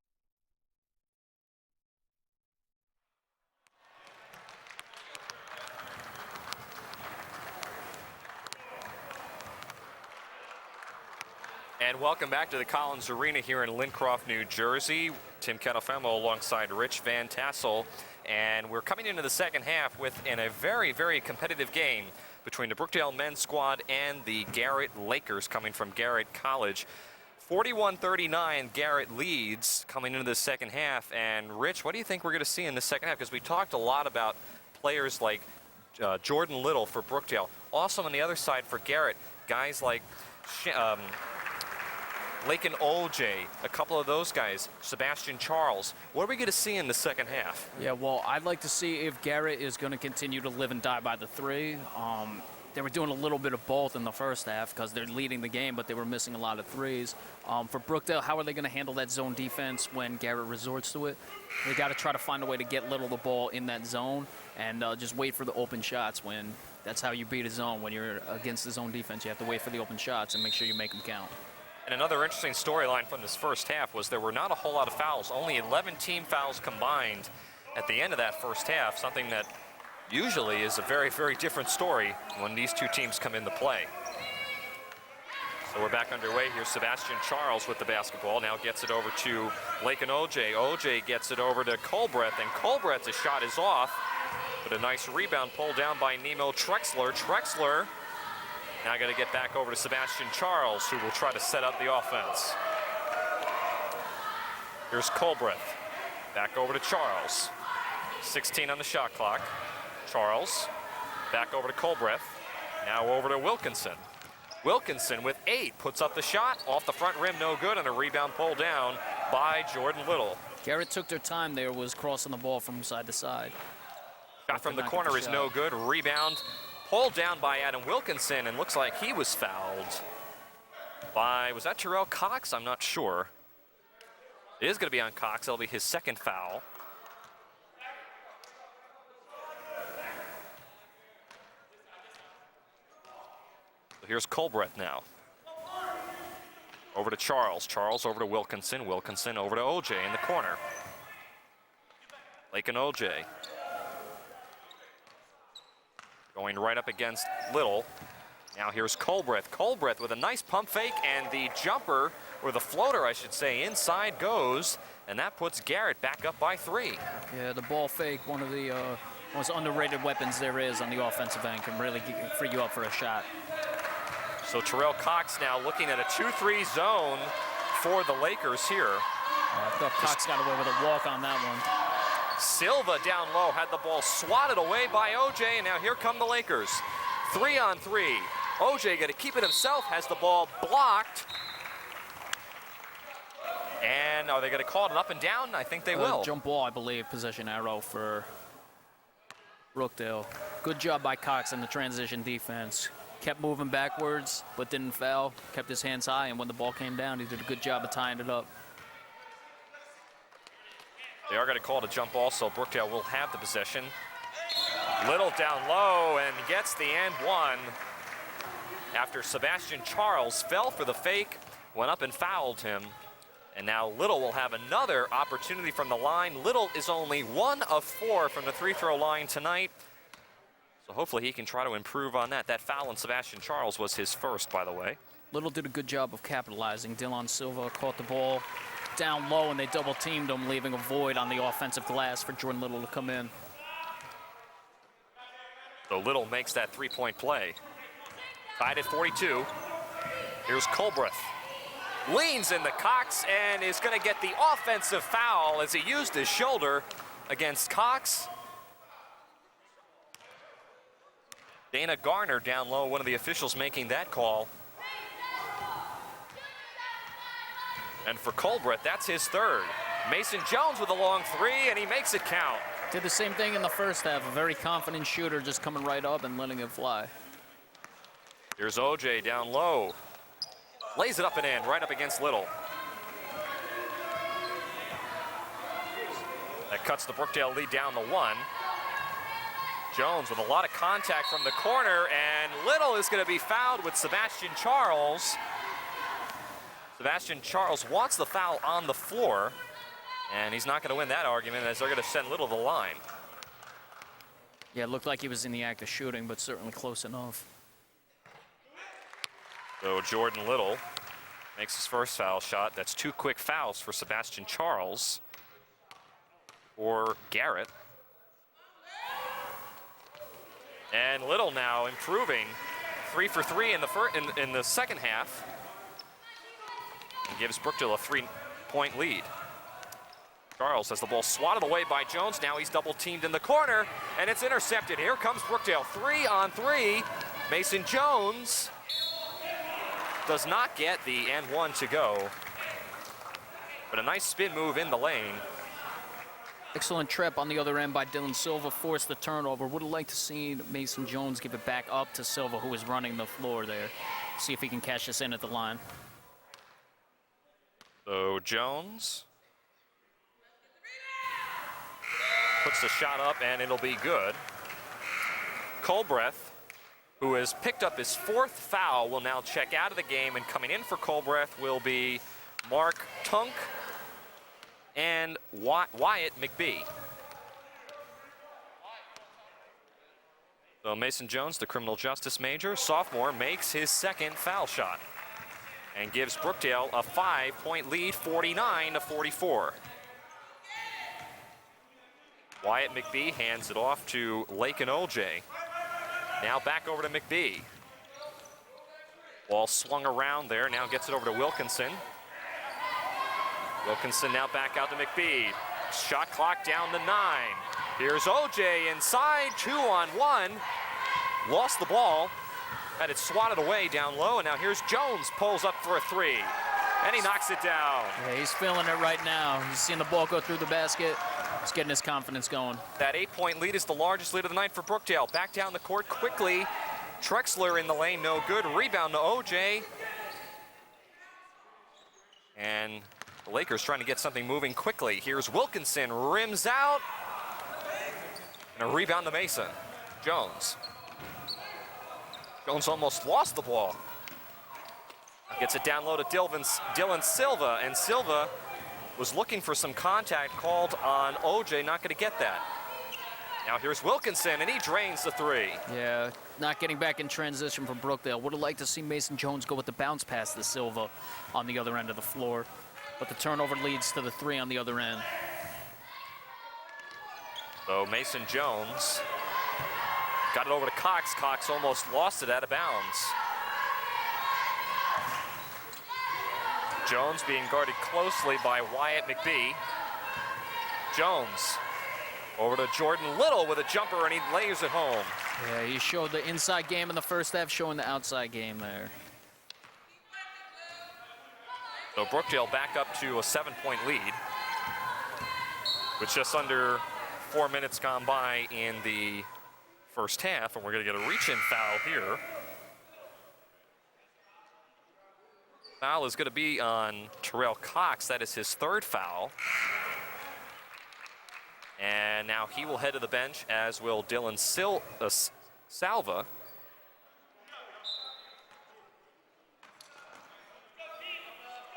And welcome back to the Collins Arena here in Lincroft, New Jersey. Tim Kettlefemo alongside Rich Van Tassel. And we're coming into the second half in a very, very competitive game between the Brookdale men's squad and the Garret Lakers coming from Garret College. 41-39, Garret leads coming into the second half. And Rich, what do you think we're going to see in the second half? Because we talked a lot about players like Jordan Little for Brookdale. Also on the other side for Garret, guys like Lakin OJ, a couple of those guys, Sebastian Charles. What are we going to see in the second half? Yeah, well, I'd like to see if Garret is going to continue to live and die by the three. They were doing a little bit of both in the first half because they're leading the game, but they were missing a lot of threes. For Brookdale, how are they going to handle that zone defense when Garret resorts to it? They got to try to find a way to get Little the ball in that zone and just wait for the open shots. When that's how you beat a zone. When you're against the zone defense, you have to wait for the open shots and make sure you make them count. And another interesting storyline from this first half was there were not a whole lot of fouls, only 11 team fouls combined at the end of that first half, something that usually is a very, very different story when these two teams come into play. So we're back underway here. Sebastian Charles with the basketball, now gets it over to Lakin OJ. OJ gets it over to Colbreth, and Colbreth's shot is off, but a nice rebound pulled down by Nemo Trexler. Trexler now got to get back over to Sebastian Charles, who will try to set up the offense. Here's Colbreth. Back over to Charles. 16 on the shot clock. Charles back over to Colbreth. Now over to Wilkinson. Wilkinson with 8 puts up the shot. Off the front rim, no good, and a rebound pulled down by Jordan Little. Garret took their time there, was crossing the ball from side to side. Shot from the corner is no good. Rebound pulled down by Adam Wilkinson, and looks like he was fouled by, was that Terrell Cox? I'm not sure. It is going to be on Cox. It'll be his second foul. So here's Colbreth now. Over to Charles. Charles over to Wilkinson. Wilkinson over to OJ in the corner. Lakin OJ. Going right up against Little. Now here's Colbreth. Colbreth with a nice pump fake, and the jumper, or the floater, I should say, inside goes, and that puts Garret back up by 3. Yeah, the ball fake, one of the most underrated weapons there is on the offensive end, can really free you up for a shot. So Terrell Cox now looking at a 2-3 zone for the Lakers here. I thought Cox got away with a walk on that one. Silva down low, had the ball swatted away by OJ, and now here come the Lakers. 3-on-3. OJ got to keep it himself, has the ball blocked. And are they going to call it an up and down? I think they will. Jump ball, I believe, possession arrow for Brookdale. Good job by Cox in the transition defense. Kept moving backwards, but didn't foul. Kept his hands high, and when the ball came down, he did a good job of tying it up. They are going to call it a jump also. Brookdale will have the possession. Little down low and gets the and one after Sebastian Charles fell for the fake, went up and fouled him. And now Little will have another opportunity from the line. Little is only 1 of 4 from the free-throw line tonight. So hopefully he can try to improve on that. That foul on Sebastian Charles was his first, by the way. Little did a good job of capitalizing. Dylan Silva caught the ball down low, and they double-teamed him, leaving a void on the offensive glass for Jordan Little to come in. So Little makes that three-point play. Tied at 42. Here's Colbreth. Leans into Cox and is going to get the offensive foul as he used his shoulder against Cox. Dana Garner down low, one of the officials making that call. And for Colbreth, that's his third. Mason Jones with a long three, and he makes it count. Did the same thing in the first half. A very confident shooter just coming right up and letting it fly. Here's OJ down low. Lays it up and in, right up against Little. That cuts the Brookdale lead down to 1. Jones with a lot of contact from the corner, and Little is going to be fouled with Sebastian Charles. Sebastian Charles wants the foul on the floor, and he's not going to win that argument as they're going to send Little to the line. Yeah, it looked like he was in the act of shooting, but certainly close enough. So Jordan Little makes his first foul shot. That's 2 quick fouls for Sebastian Charles or Garrett. And Little now improving, 3 for 3 in the second half, and gives Brookdale a 3-point lead. Charles has the ball swatted away by Jones. Now he's double teamed in the corner, and it's intercepted. Here comes Brookdale, 3-on-3. Mason Jones does not get the and 1 to go, but a nice spin move in the lane. Excellent trip on the other end by Dylan Silva, forced the turnover. Would have liked to see Mason Jones give it back up to Silva, who was running the floor there. See if he can cash this in at the line. So Jones puts the shot up, and it'll be good. Colbreth, who has picked up his 4th foul, will now check out of the game, and coming in for Colbreth will be Mark Tunk and Wyatt McBee. So Mason Jones, the criminal justice major, sophomore, makes his 2nd foul shot and gives Brookdale a 5-point lead, 49-44. Wyatt McBee hands it off to Lakin OJ. Now back over to McBee. Ball swung around there, now gets it over to Wilkinson. Wilkinson now back out to McBee. Shot clock down to 9. Here's OJ inside, 2-on-1. Lost the ball, had it swatted away down low, and now here's Jones, pulls up for a 3. And he knocks it down. Yeah, he's feeling it right now. He's seeing the ball go through the basket. He's getting his confidence going. That 8-point lead is the largest lead of the night for Brookdale. Back down the court quickly. Trexler in the lane, no good. Rebound to OJ. And the Lakers trying to get something moving quickly. Here's Wilkinson, rims out. And a rebound to Mason. Jones. Jones almost lost the ball. Gets it down low to Dylan Silva, and Silva was looking for some contact called on OJ, not going to get that. Now here's Wilkinson, and he drains the 3. Yeah, not getting back in transition from Brookdale. Would have liked to see Mason Jones go with the bounce pass to Silva on the other end of the floor, but the turnover leads to the 3 on the other end. So Mason Jones got it over to Cox. Cox almost lost it out of bounds. Jones being guarded closely by Wyatt McBee. Jones over to Jordan Little with a jumper, and he lays it home. Yeah, he showed the inside game in the first half, showing the outside game there. So Brookdale back up to a 7-point lead with just under 4 minutes gone by in the first half, and we're going to get a reach-in foul here. Foul is going to be on Terrell Cox. That is his 3rd foul. And now he will head to the bench, as will Dylan Salva.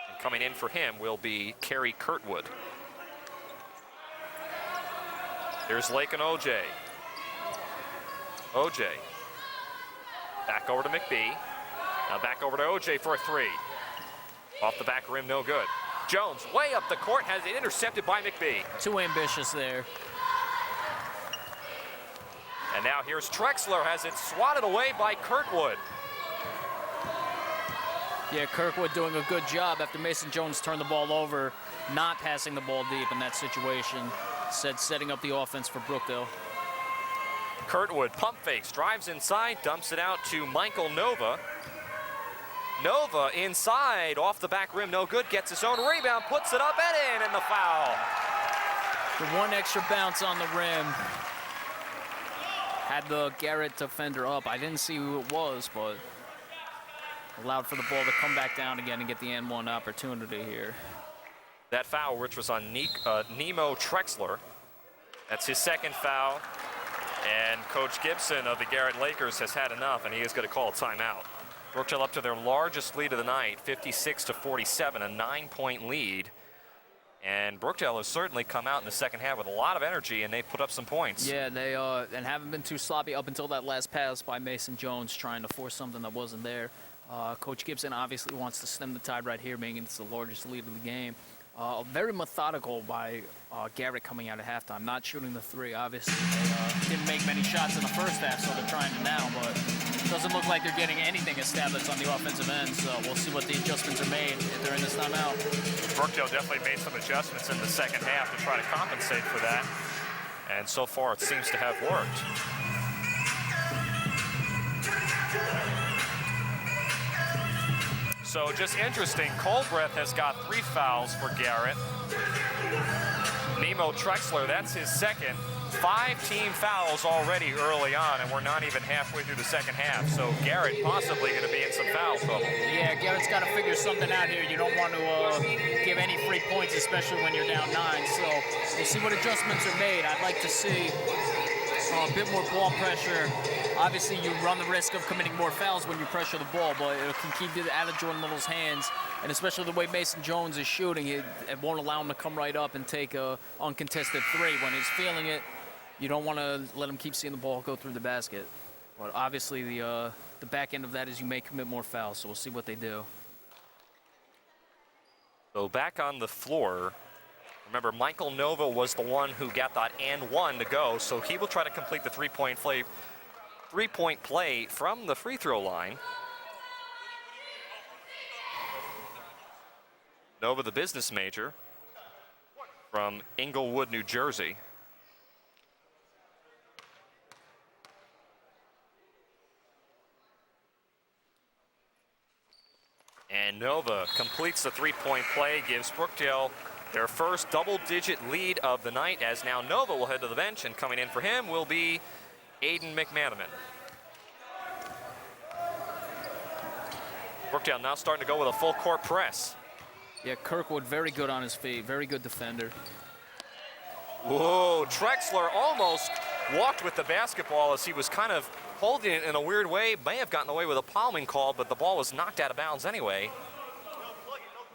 And coming in for him will be Kerry Kurtwood. Here's Lakin OJ. OJ. Back over to McBee. Now back over to OJ for a 3. Off the back rim, no good. Jones, way up the court, has it intercepted by McBee. Too ambitious there. And now here's Trexler, has it swatted away by Kirkwood. Yeah, Kirkwood doing a good job after Mason Jones turned the ball over, not passing the ball deep in that situation. Setting up the offense for Brookdale. Kirkwood pump fakes, drives inside, dumps it out to Michael Nova. Nova inside, off the back rim, no good, gets his own rebound, puts it up and in, and the foul. The one extra bounce on the rim had the Garret defender up. I didn't see who it was, but allowed for the ball to come back down again and get the N1 opportunity here. That foul, which was on Nemo Trexler. That's his second foul. And Coach Gibson of the Garret Lakers has had enough, and he is going to call a timeout. Brookdale up to their largest lead of the night, 56-47, a 9-point lead. And Brookdale has certainly come out in the second half with a lot of energy, and they put up some points. Yeah, they and haven't been too sloppy up until that last pass by Mason Jones, trying to force something that wasn't there. Coach Gibson obviously wants to stem the tide right here, making this the largest lead of the game. Very methodical by Garret coming out at halftime, not shooting the three. Obviously, they didn't make many shots in the first half, so they're trying to now, but it doesn't look like they're getting anything established on the offensive end, so we'll see what the adjustments are made during this timeout. Brookdale definitely made some adjustments in the second half to try to compensate for that, and so far it seems to have worked. So just interesting, Colbreth has got 3 fouls for Garret. Nemo Trexler, that's his second. 5 team fouls already early on, and we're not even halfway through the second half. So Garret possibly going to be in some foul trouble. Yeah, Garrett's got to figure something out here. You don't want to give any free points, especially when you're down 9. So we'll see what adjustments are made. I'd like to see a bit more ball pressure. Obviously, you run the risk of committing more fouls when you pressure the ball, but it can keep it out of Jordan Little's hands, and especially the way Mason Jones is shooting, it won't allow him to come right up and take a uncontested 3. When he's feeling it, you don't want to let him keep seeing the ball go through the basket. But obviously, the back end of that is you may commit more fouls, so we'll see what they do. So back on the floor, remember, Michael Nova was the one who got that and 1 to go, so he will try to complete the three-point play from the free throw line. Nova, the business major from Englewood, New Jersey. And Nova completes the three-point play, gives Brookdale their first double-digit lead of the night, as now Nova will head to the bench, and coming in for him will be Aiden McManaman. Brookdale now starting to go with a full court press. Yeah, Kirkwood very good on his feet, very good defender. Whoa, Trexler almost walked with the basketball as he was kind of holding it in a weird way. May have gotten away with a palming call, but the ball was knocked out of bounds anyway.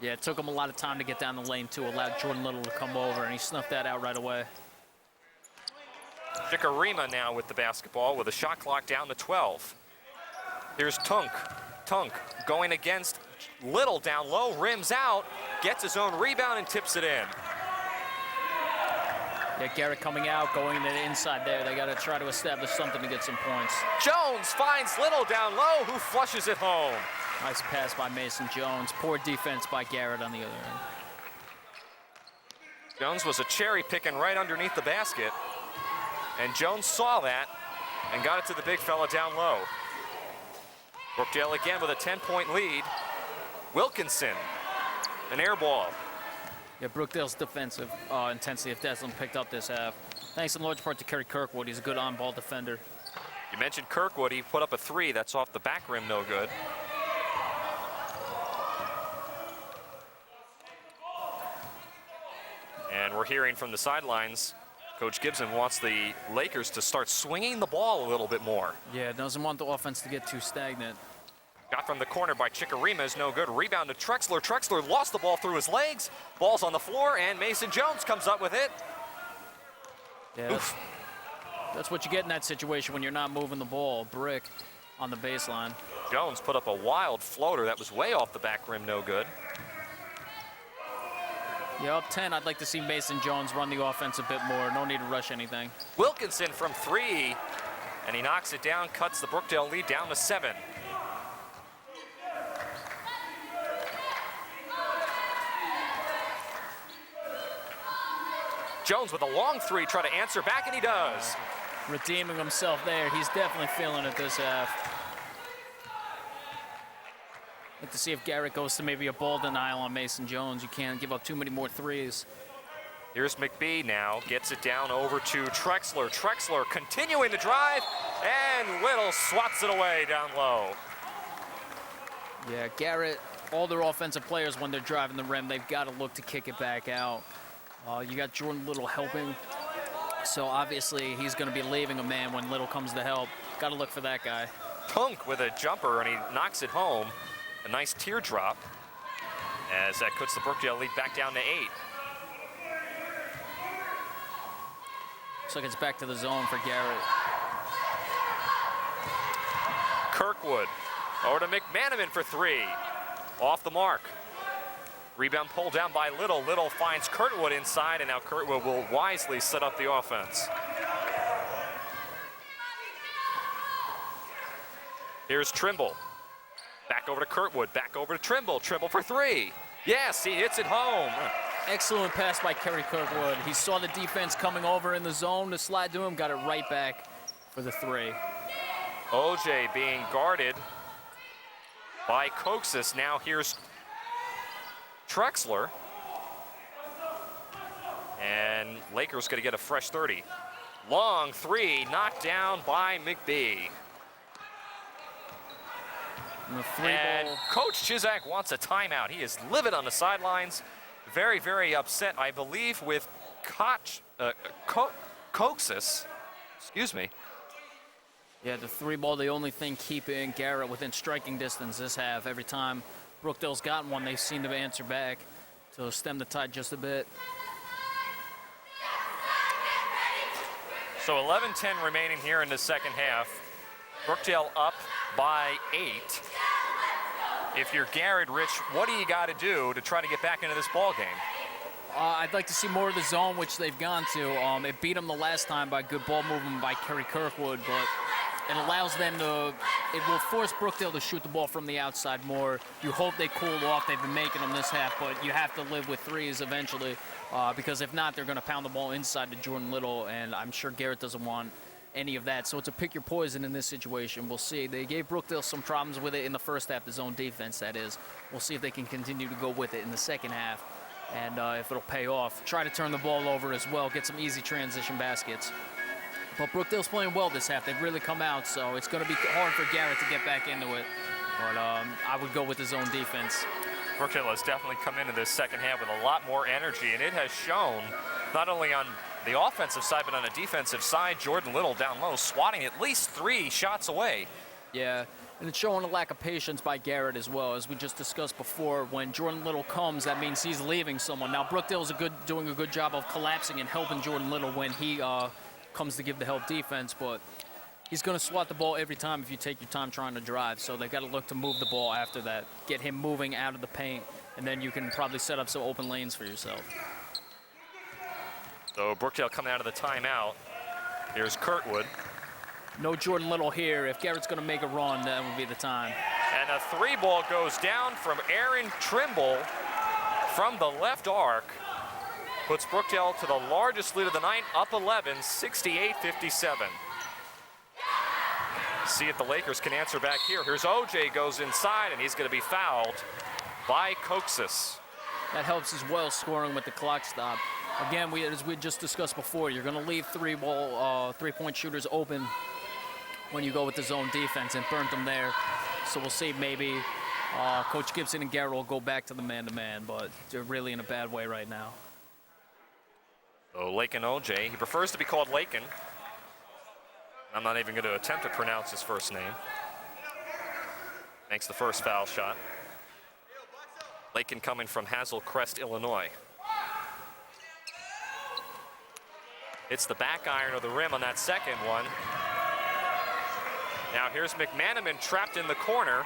Yeah, it took him a lot of time to get down the lane, too, allowed Jordan Little to come over, and he snuffed that out right away. Chikarima now with the basketball with a shot clock down to 12. Here's Tunk. Tunk going against Little down low, rims out, gets his own rebound and tips it in. Yeah, Garret coming out, going to the inside there. They got to try to establish something to get some points. Jones finds Little down low, who flushes it home. Nice pass by Mason Jones. Poor defense by Garret on the other end. Jones was a cherry picking right underneath the basket, and Jones saw that and got it to the big fella down low. Brookdale again with a 10-point lead. Wilkinson, an air ball. Yeah, Brookdale's defensive intensity if Desmond picked up this half. Thanks in large part to Kerry Kirkwood. He's a good on-ball defender. You mentioned Kirkwood. He put up a 3. That's off the back rim, no good. And we're hearing from the sidelines, Coach Gibson wants the Lakers to start swinging the ball a little bit more. Yeah, doesn't want the offense to get too stagnant. Got from the corner by Chikarima is no good. Rebound to Trexler. Trexler lost the ball through his legs. Ball's on the floor, and Mason Jones comes up with it. Yeah, that's what you get in that situation when you're not moving the ball. Brick on the baseline. Jones put up a wild floater that was way off the back rim, no good. Yeah, up 10, I'd like to see Mason Jones run the offense a bit more. No need to rush anything. Wilkinson from 3. and he knocks it down, cuts the Brookdale lead down to 7. Jones with a long three, try to answer back, and he does. Redeeming himself there. He's definitely feeling it this half. Like to see if Garrett goes to maybe a ball denial on Mason Jones. You can't give up too many more threes. Here's McBee now, gets it down over to Trexler. Trexler continuing the drive, and Little swats it away down low. Yeah, Garrett, all their offensive players, when they're driving the rim, they've got to look to kick it back out. You got Jordan Little helping, so obviously he's going to be leaving a man when Little comes to help. Got to look for that guy. Punk with a jumper, and he knocks it home. A nice teardrop, as that puts the Brookdale lead back down to 8. Looks like it's back to the zone for Garrett. Kirkwood over to McManaman for 3. Off the mark. Rebound pulled down by Little. Little finds Kirkwood inside, and now Kirkwood will wisely set up the offense. Here's Trimble. Back over to Kirkwood, back over to Trimble. Trimble for 3. Yes, he hits it home. Excellent pass by Kerry Kirkwood. He saw the defense coming over in the zone to slide to him, got it right back for the 3. OJ being guarded by Coxis. Now here's Trexler. And Lakers going to get a fresh 30. Long 3, knocked down by McBee. And Coach Chizak wants a timeout. He is livid on the sidelines. Very, very upset, I believe, with Coxis. Excuse me. Yeah, the 3 ball, the only thing keeping Garrett within striking distance this half. Every time Brookdale's gotten one, they seem to answer back to stem the tide just a bit. So 11-10 remaining here in the second half. Brookdale up by 8. If you're Garrett, Rich, what do you got to do to try to get back into this ball game? I'd like to see more of the zone, which they've gone to. It beat them the last time by good ball movement by Kerry Kirkwood, but it allows them to, it will force Brookdale to shoot the ball from the outside more. You hope they cool off. They've been making them this half, but you have to live with threes eventually, because if not, they're going to pound the ball inside to Jordan Little, and I'm sure Garrett doesn't want any of that. So it's a pick your poison in this situation. We'll see. They gave Brookdale some problems with it in the first half, the zone defense, that is. We'll see if they can continue to go with it in the second half, and if it'll pay off. Try to turn the ball over as well, get some easy transition baskets. But Brookdale's playing well this half. They've really come out, so it's going to be hard for Garrett to get back into it. But I would go with the zone defense. Brookdale has definitely come into this second half with a lot more energy, and it has shown not only on the offensive side, but on the defensive side. Jordan Little down low, swatting at least 3 shots away. Yeah, and it's showing a lack of patience by Garrett as well. As we just discussed before, when Jordan Little comes, that means he's leaving someone. Now, Brookdale's doing a good job of collapsing and helping Jordan Little when he comes to give the help defense, but he's going to swat the ball every time if you take your time trying to drive. So they got to look to move the ball after that, get him moving out of the paint, and then you can probably set up some open lanes for yourself. So Brookdale coming out of the timeout. Here's Kirkwood. No Jordan Little here. If Garrett's going to make a run, that would be the time. And a 3 ball goes down from Aaron Trimble from the left arc. Puts Brookdale to the largest lead of the night, up 11, 68-57. See if the Lakers can answer back here. Here's OJ, goes inside, and he's going to be fouled by Coxis. That helps as well, scoring with the clock stop. Again, as we just discussed before, you're going to leave 3-point shooters open when you go with the zone defense, and burnt them there. So we'll see, maybe Coach Gibson and Garrett will go back to the man-to-man, but they're really in a bad way right now. So Lakin OJ, he prefers to be called Lakin. I'm not even going to attempt to pronounce his first name. Makes the first foul shot. Lakin coming from Hazel Crest, Illinois. It's the back iron of the rim on that second one. Now here's McManaman trapped in the corner.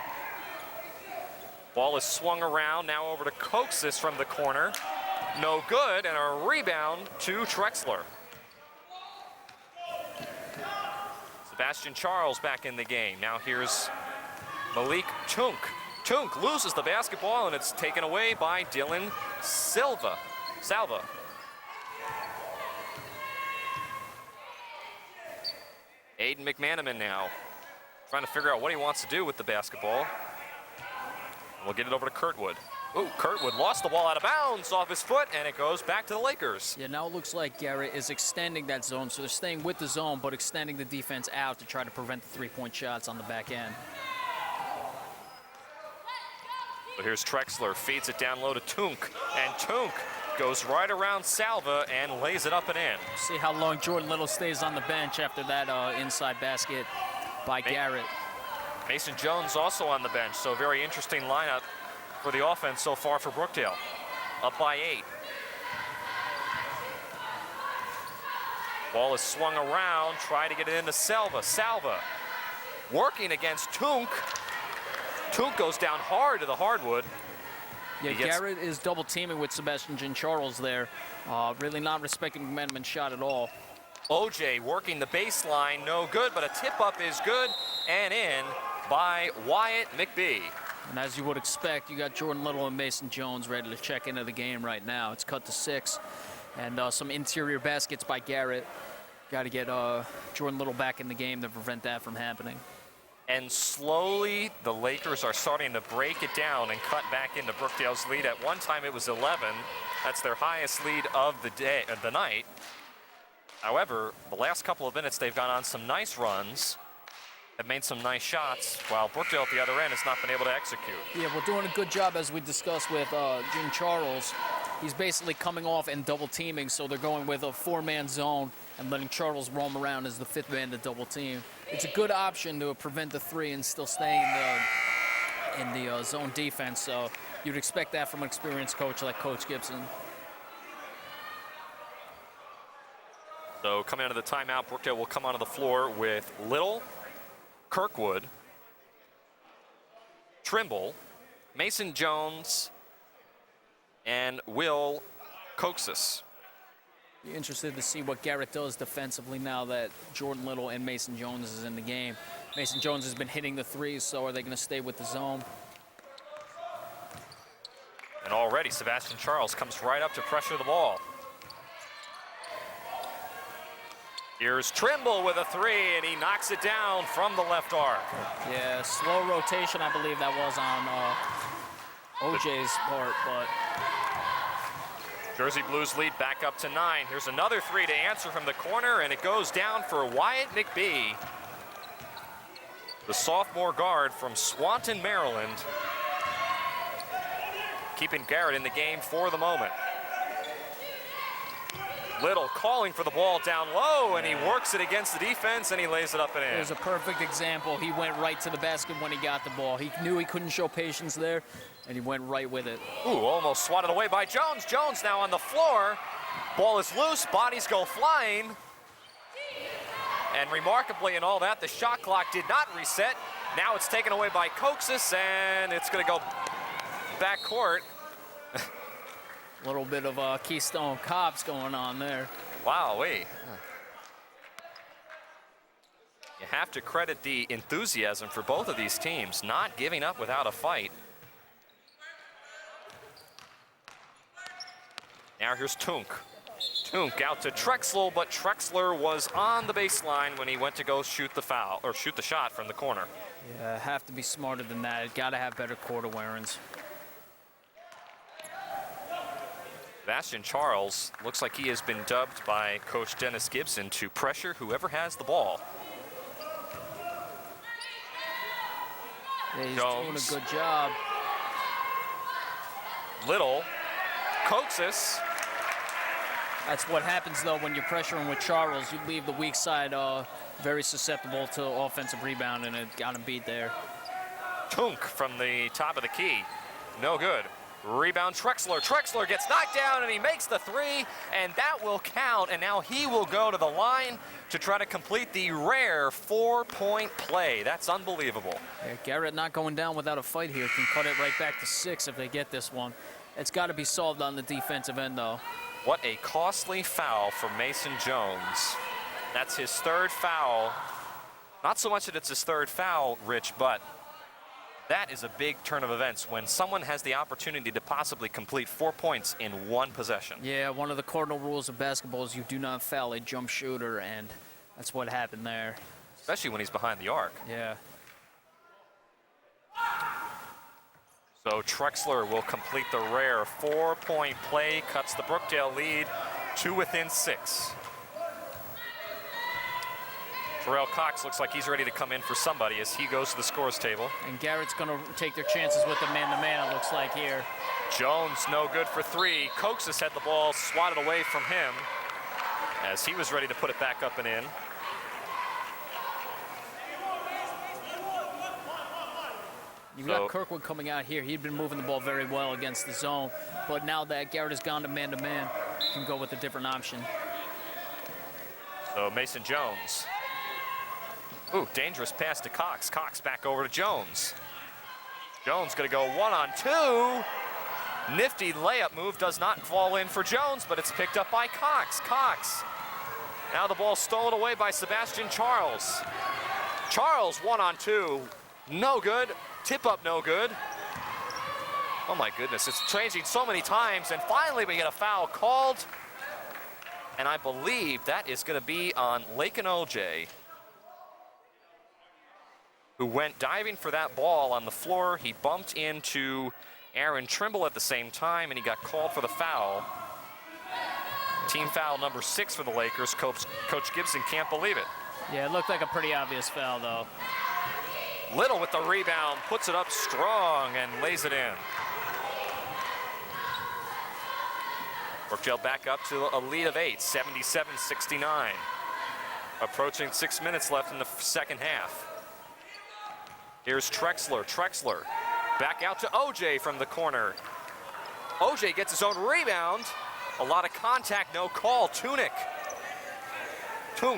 Ball is swung around, now over to Coxis from the corner. No good, and a rebound to Trexler. Sebastian Charles back in the game. Now here's Malik Tunk. Tunk loses the basketball, and it's taken away by Dylan Salva. Aiden McManaman now trying to figure out what he wants to do with the basketball. We'll get it over to Kurtwood. Ooh, Kurtwood lost the ball out of bounds off his foot, and it goes back to the Lakers. Yeah, now it looks like Garret is extending that zone, so they're staying with the zone, but extending the defense out to try to prevent the three-point shots on the back end. So here's Trexler, feeds it down low to Tunk, and Tunk goes right around Salva and lays it up and in. See how long Jordan Little stays on the bench after that inside basket by Garret. Mason Jones also on the bench, so very interesting lineup for the offense so far for Brookdale. Up by 8. Ball is swung around, try to get it into Salva. Salva working against Tunk. Tunk goes down hard to the hardwood. Yeah, Garret is double teaming with Sebastian Charles there. Really not respecting McManaman's shot at all. OJ working the baseline, no good, but a tip up is good and in by Wyatt McBee. And as you would expect, you got Jordan Little and Mason Jones ready to check into the game right now. It's cut to 6, and some interior baskets by Garret. Got to get Jordan Little back in the game to prevent that from happening. And slowly, the Lakers are starting to break it down and cut back into Brookdale's lead. At one time, it was 11. That's their highest lead of the night. However, the last couple of minutes, they've gone on some nice runs, have made some nice shots, while Brookdale at the other end has not been able to execute. Yeah, we're doing a good job, as we discussed with Jim Charles. He's basically coming off and double teaming, so they're going with a 4-man zone and letting Charles roam around as the 5th man to double team. It's a good option to prevent the 3 and still stay in the zone defense, so you'd expect that from an experienced coach like Coach Gibson. So coming out of the timeout, Brookdale will come onto the floor with Little, Kirkwood, Trimble, Mason Jones, and Will Coxis. You're interested to see what Garret does defensively now that Jordan Little and Mason Jones is in the game. Mason Jones has been hitting the 3s, so are they going to stay with the zone? And already Sebastian Charles comes right up to pressure the ball. Here's Trimble with a 3, and he knocks it down from the left arc. Yeah, slow rotation, I believe that was on OJ's part, but... Jersey Blues lead back up to 9. Here's another 3 to answer from the corner, and it goes down for Wyatt McBee, the sophomore guard from Swanton, Maryland, keeping Garret in the game for the moment. Little calling for the ball down low, and he works it against the defense, and he lays it up and in. There's a perfect example. He went right to the basket when he got the ball. He knew he couldn't show patience there, and he went right with it. Ooh, almost swatted away by Jones. Jones now on the floor. Ball is loose, bodies go flying. And remarkably in all that, the shot clock did not reset. Now it's taken away by Coxis, and it's gonna go back court. A little bit of Keystone Cops going on there. Wow, wait. You have to credit the enthusiasm for both of these teams, not giving up without a fight. Now here's Tunk. Tunk out to Trexler, but Trexler was on the baseline when he went to go shoot the foul, or shoot the shot from the corner. Yeah, have to be smarter than that. Got to have better court awareness. Sebastian Charles looks like he has been dubbed by Coach Dennis Gibson to pressure whoever has the ball. Yeah, he's Jones. doing a good job. Little. Coxis. That's what happens, though, when you're pressuring with Charles. You leave the weak side very susceptible to offensive rebound, and it got him beat there. Tunk from the top of the key. No good. Rebound Trexler. Trexler gets knocked down, and he makes the 3, and that will count. And now he will go to the line to try to complete the rare 4-point play. That's unbelievable. Yeah, Garret not going down without a fight here. Can cut it right back to 6 if they get this one. It's got to be solved on the defensive end, though. What a costly foul for Mason Jones. That's his 3rd foul Not so much that it's his third foul, Rich, but that is a big turn of events when someone has the opportunity to possibly complete 4 points in one possession. Yeah, one of the cardinal rules of basketball is you do not foul a jump shooter, and that's what happened there. Especially when he's behind the arc. Yeah. So Trexler will complete the rare 4-point play, cuts the Brookdale lead to within 6. Terrell Cox looks like he's ready to come in for somebody as he goes to the scores table. And Garrett's going to take their chances with the man-to-man, it looks like here. Jones no good for 3. Coxis had the ball swatted away from him as he was ready to put it back up and in. You've got Kirkwood coming out here. He'd been moving the ball very well against the zone, but now that Garrett has gone to man-to-man, can go with a different option. So Mason Jones. Ooh, dangerous pass to Cox. Cox back over to Jones. Jones gonna go 1-on-2. Nifty layup move does not fall in for Jones, but it's picked up by Cox. Cox. Now the ball stolen away by Sebastian Charles. Charles 1-on-2. No good. Tip up no good. Oh my goodness, it's changing so many times, and finally we get a foul called. And I believe that is gonna be on Lakin OJ, who went diving for that ball on the floor. He bumped into Aaron Trimble at the same time, and he got called for the foul. Team foul number 6 for the Lakers. Coach Gibson can't believe it. Yeah, it looked like a pretty obvious foul, though. Little with the rebound, puts it up strong and lays it in. Brookdale back up to a lead of 8, 77-69. Approaching 6 minutes left in the second half. Here's Trexler. Trexler back out to OJ from the corner. OJ gets his own rebound. A lot of contact, no call. Tunk,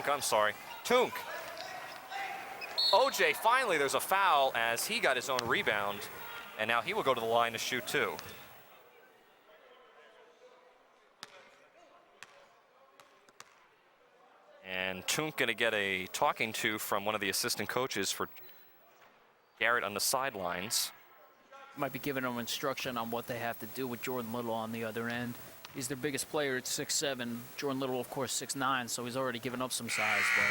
I'm sorry. Tunk. OJ, finally there's a foul as he got his own rebound, and now he will go to the line to shoot 2. And Tunk gonna get a talking to from one of the assistant coaches for Garrett on the sidelines. Might be giving them instruction on what they have to do with Jordan Little on the other end. He's their biggest player at 6'7". Jordan Little, of course, 6'9", so he's already given up some size, but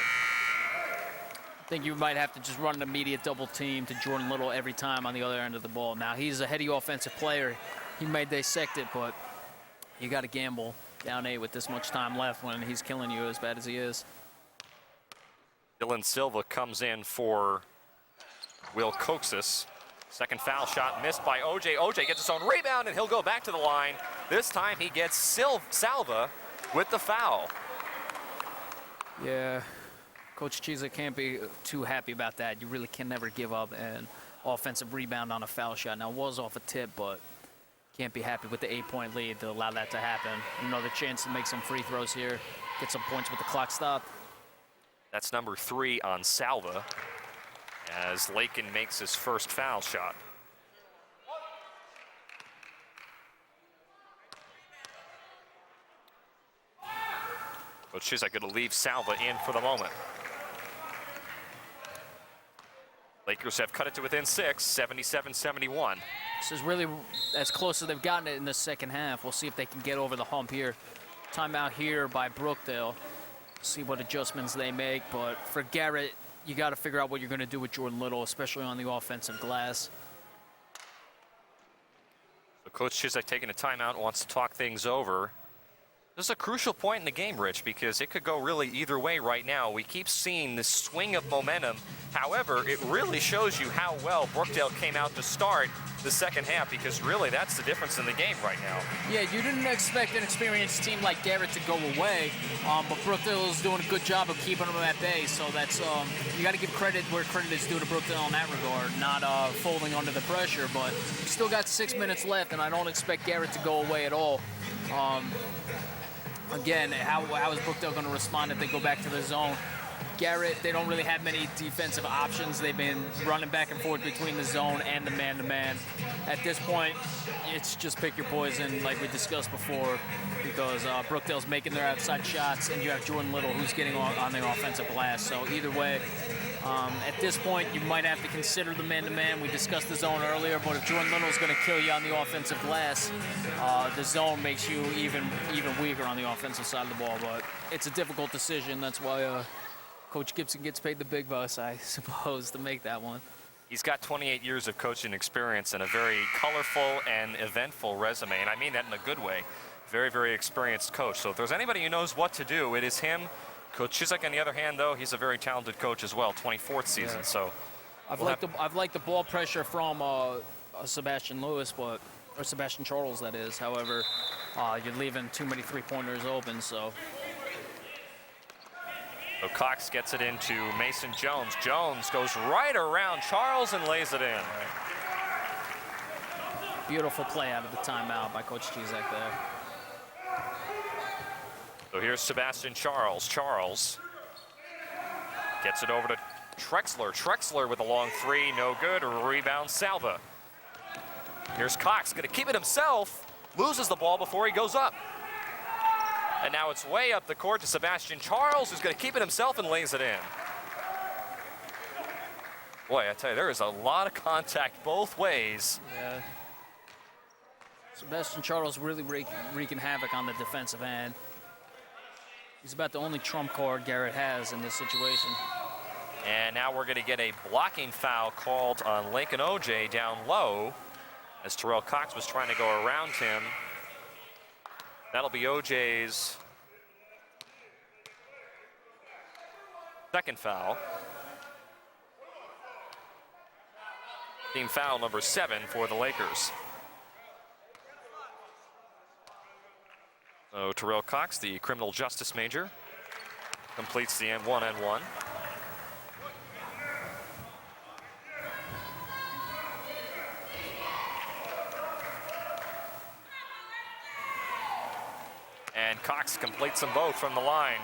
I think you might have to just run an immediate double team to Jordan Little every time on the other end of the ball. Now, he's a heady offensive player. He may dissect it, but you got to gamble down 8 with this much time left when he's killing you as bad as he is. Dylan Silva comes in for Will Coxis. Second foul shot missed by OJ. OJ gets his own rebound, and he'll go back to the line. This time he gets Salva with the foul. Yeah, Coach Chiza can't be too happy about that. You really can never give up an offensive rebound on a foul shot. Now, it was off a tip, but can't be happy with the 8-point lead to allow that to happen. Another chance to make some free throws here, get some points with the clock stopped. That's number 3 on Salva as Lakin makes his first foul shot. Coach Chiza going to leave Salva in for the moment. Lakers have cut it to within 6, 77-71. This is really as close as they've gotten it in the second half. We'll see if they can get over the hump here. Timeout here by Brookdale. See what adjustments they make, but for Garrett, you got to figure out what you're going to do with Jordan Little, especially on the offensive glass. So Coach Chizik taking a timeout, wants to talk things over. This is a crucial point in the game, Rich, because it could go really either way right now. We keep seeing this swing of momentum. However, it really shows you how well Brookdale came out to start the second half, because really that's the difference in the game right now. Yeah, you didn't expect an experienced team like Garrett to go away, but Brookdale is doing a good job of keeping them at bay. So that's you got to give credit where credit is due to Brookdale in that regard, not folding under the pressure. But we still got 6 minutes left, and I don't expect Garrett to go away at all. Again, how is Brookdale going to respond if they go back to the zone? Garrett, they don't really have many defensive options. They've been running back and forth between the zone and the man-to-man. At this point, it's just pick your poison, like we discussed before, because Brookdale's making their outside shots, and you have Jordan Little who's getting on the offensive glass. So either way, At this point, you might have to consider the man-to-man. We discussed the zone earlier, but if Jordan Little's going to kill you on the offensive glass, the zone makes you even weaker on the offensive side of the ball. But it's a difficult decision. That's why Coach Gibson gets paid the big bucks, I suppose, to make that one. He's got 28 years of coaching experience and a very colorful and eventful resume, and I mean that in a good way. Very, very experienced coach. So if there's anybody who knows what to do, it is him. Coach Chisek, on the other hand, though, he's a very talented coach as well, 24th season. Yeah. So I've liked the ball pressure from Sebastian Lewis, or Sebastian Charles, that is. However, you're leaving too many three-pointers open, so. So Cox gets it into Mason Jones. Jones goes right around Charles and lays it in. Beautiful play out of the timeout by Coach Chisek there. So here's Sebastian Charles. Charles gets it over to Trexler. Trexler with a long three, no good. Rebound, Salva. Here's Cox, gonna keep it himself. Loses the ball before he goes up. And now it's way up the court to Sebastian Charles, who's gonna keep it himself and lays it in. Boy, I tell you, there is a lot of contact both ways. Yeah. Sebastian Charles really wreaking havoc on the defensive end. He's about the only trump card Garrett has in this situation. And now we're going to get a blocking foul called on Lincoln OJ down low as Terrell Cox was trying to go around him. That'll be OJ's second foul. Team foul number 7 for the Lakers. So Terrell Cox, the criminal justice major, completes the one-and-one. And Cox completes them both from the line,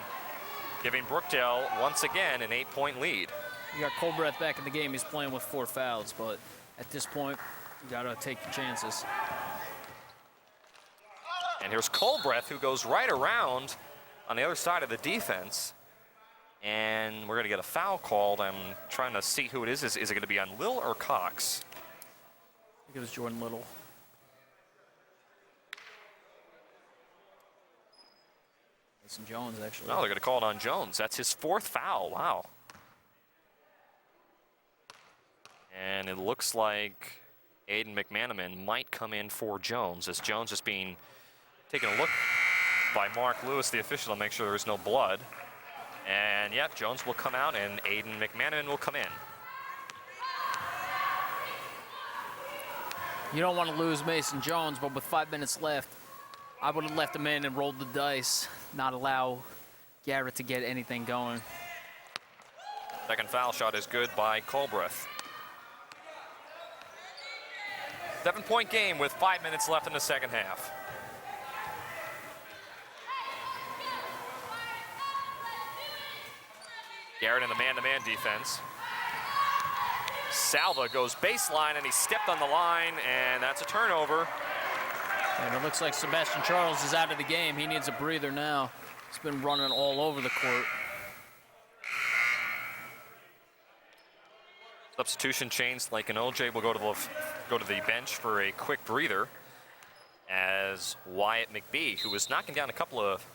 giving Brookdale once again an 8-point lead. You got Colbreth back in the game. He's playing with 4 fouls, but at this point, you got to take your chances. And here's Colbreth, who goes right around on the other side of the defense. And we're going to get a foul called. I'm trying to see who it is. Is it going to be on Lill or Cox? I think it was Jordan Little. Mason Jones, actually. No, they're going to call it on Jones. That's his 4th foul. Wow. And it looks like Aiden McManaman might come in for Jones, as Jones is being taking a look by Mark Lewis, the official, to make sure there is no blood. And yep, Jones will come out and Aiden McManaman will come in. You don't want to lose Mason Jones, but with 5 minutes left, I would have left him in and rolled the dice, not allow Garrett to get anything going. Second foul shot is good by Colbreth. 7-point game with 5 minutes left in the second half. Garrett in the man-to-man defense. Salva goes baseline, and he stepped on the line, and that's a turnover. And it looks like Sebastian Charles is out of the game. He needs a breather now. He's been running all over the court. Substitution change. Lincoln OJ will go to the bench for a quick breather, as Wyatt McBee, who was knocking down a couple of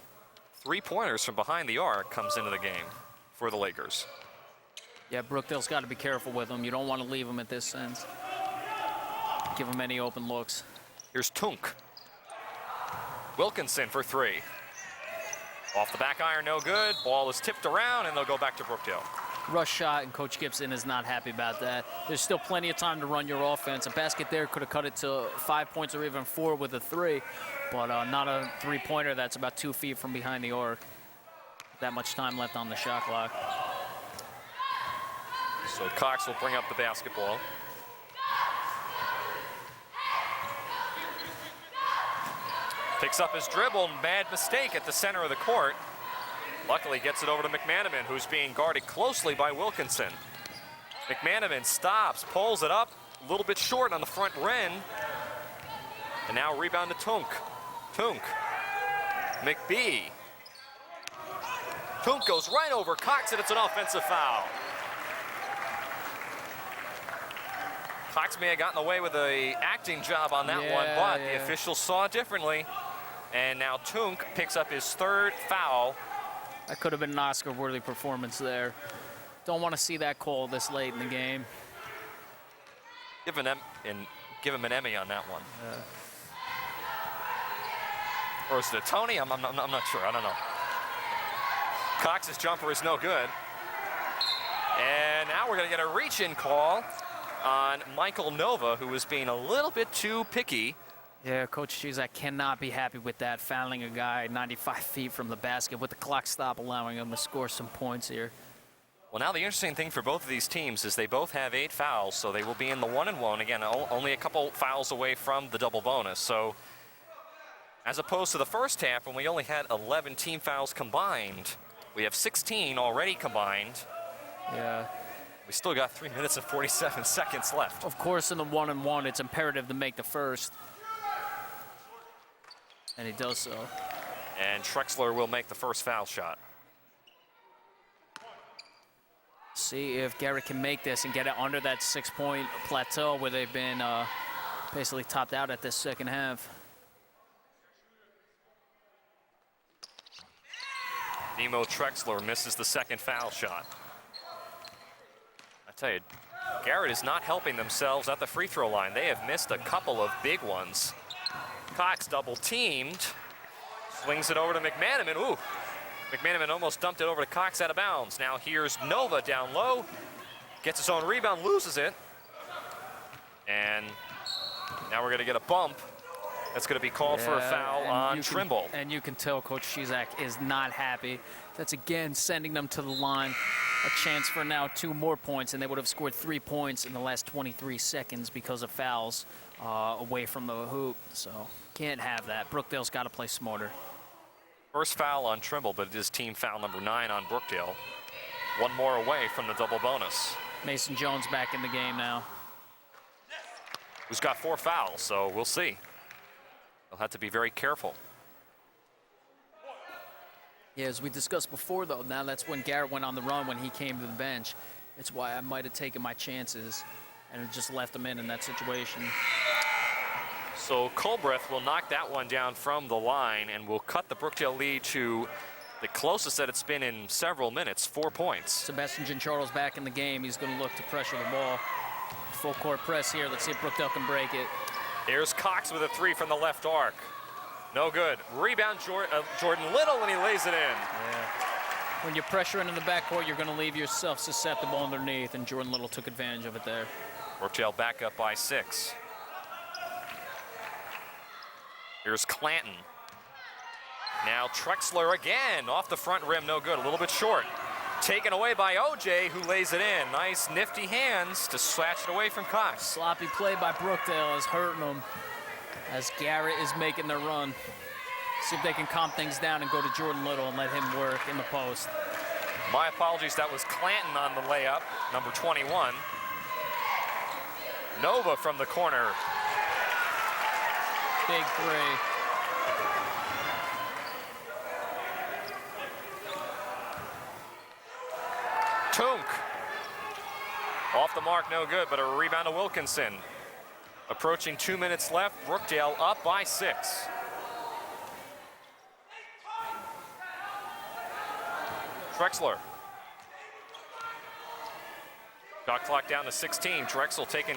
three-pointers from behind the arc, comes into the game for the Lakers. Yeah, Brookdale's got to be careful with him. You don't want to leave him at this sense. Give him any open looks. Here's Tunk. Wilkinson for 3. Off the back iron, no good. Ball is tipped around, and they'll go back to Brookdale. Rush shot, and Coach Gibson is not happy about that. There's still plenty of time to run your offense. A basket there could have cut it to 5 points or even 4 with a 3, but not a three-pointer that's about 2 feet from behind the arc. That much time left on the shot clock. So Cox will bring up the basketball. Picks up his dribble, bad mistake at the center of the court. Luckily gets it over to McManaman, who's being guarded closely by Wilkinson. McManaman stops, pulls it up, a little bit short on the front rim. And now rebound to Tunk. Tunk. McBee. Tunk goes right over Cox, and it's an offensive foul. Cox may have gotten away with a acting job on that one, but the officials saw it differently. And now Tunk picks up his 3rd foul. That could have been an Oscar-worthy performance there. Don't want to see that call this late in the game. Give him an Emmy on that one. Or is it a Tony? I'm not sure. I don't know. Cox's jumper is no good. And now we're going to get a reach-in call on Michael Nova, who was being a little bit too picky. Yeah, Coach Chizak cannot be happy with that, fouling a guy 95 feet from the basket with the clock stop, allowing him to score some points here. Well, now the interesting thing for both of these teams is they both have 8 fouls, so they will be in the 1-and-1. Again, only a couple fouls away from the double bonus. So as opposed to the first half when we only had 11 team fouls combined, we have 16 already combined. Yeah. We still got 3 minutes and 47 seconds left. Of course, in the 1-and-1, it's imperative to make the first. And he does so. And Trexler will make the first foul shot. See if Garret can make this and get it under that 6-point plateau where they've been basically topped out at this second half. Nemo Trexler misses the 2nd foul shot. I tell you, Garret is not helping themselves at the free throw line. They have missed a couple of big ones. Cox double teamed, swings it over to McManaman. Ooh, McManaman almost dumped it over to Cox out of bounds. Now here's Nova down low, gets his own rebound, loses it. And now we're gonna get a bump. That's gonna be called for a foul on Trimble. And you can tell Coach Chizak is not happy. That's again sending them to the line. A chance for now 2 more points, and they would have scored 3 points in the last 23 seconds because of fouls away from the hoop. So can't have that. Brookdale's got to play smarter. First foul on Trimble, but it is team foul number 9 on Brookdale. 1 more away from the double bonus. Mason Jones back in the game now. Who's got 4 fouls, so we'll see. They'll have to be very careful. Yeah, as we discussed before, though, now that's when Garret went on the run when he came to the bench. It's why I might have taken my chances and just left him in that situation. So Colbreth will knock that one down from the line and will cut the Brookdale lead to the closest that it's been in several minutes, 4 points. Sebastian Giancarlo's back in the game. He's going to look to pressure the ball. Full court press here. Let's see if Brookdale can break it. Here's Cox with a 3 from the left arc. No good. Rebound Jordan Little, and he lays it in. Yeah. When you're pressuring in the backcourt, you're going to leave yourself susceptible underneath, and Jordan Little took advantage of it there. Brookdale back up by 6. Here's Clanton. Now Trexler again, off the front rim, no good, a little bit short. Taken away by OJ, who lays it in. Nice, nifty hands to snatch it away from Cox. Sloppy play by Brookdale is hurting them as Garret is making their run. See if they can calm things down and go to Jordan Little and let him work in the post. My apologies, that was Clanton on the layup, number 21. Nova from the corner. Big 3. Tunk. Off the mark, no good, but a rebound to Wilkinson. Approaching 2 minutes left, Brookdale up by 6. Trexler. Shot clock down to 16. Drexel taking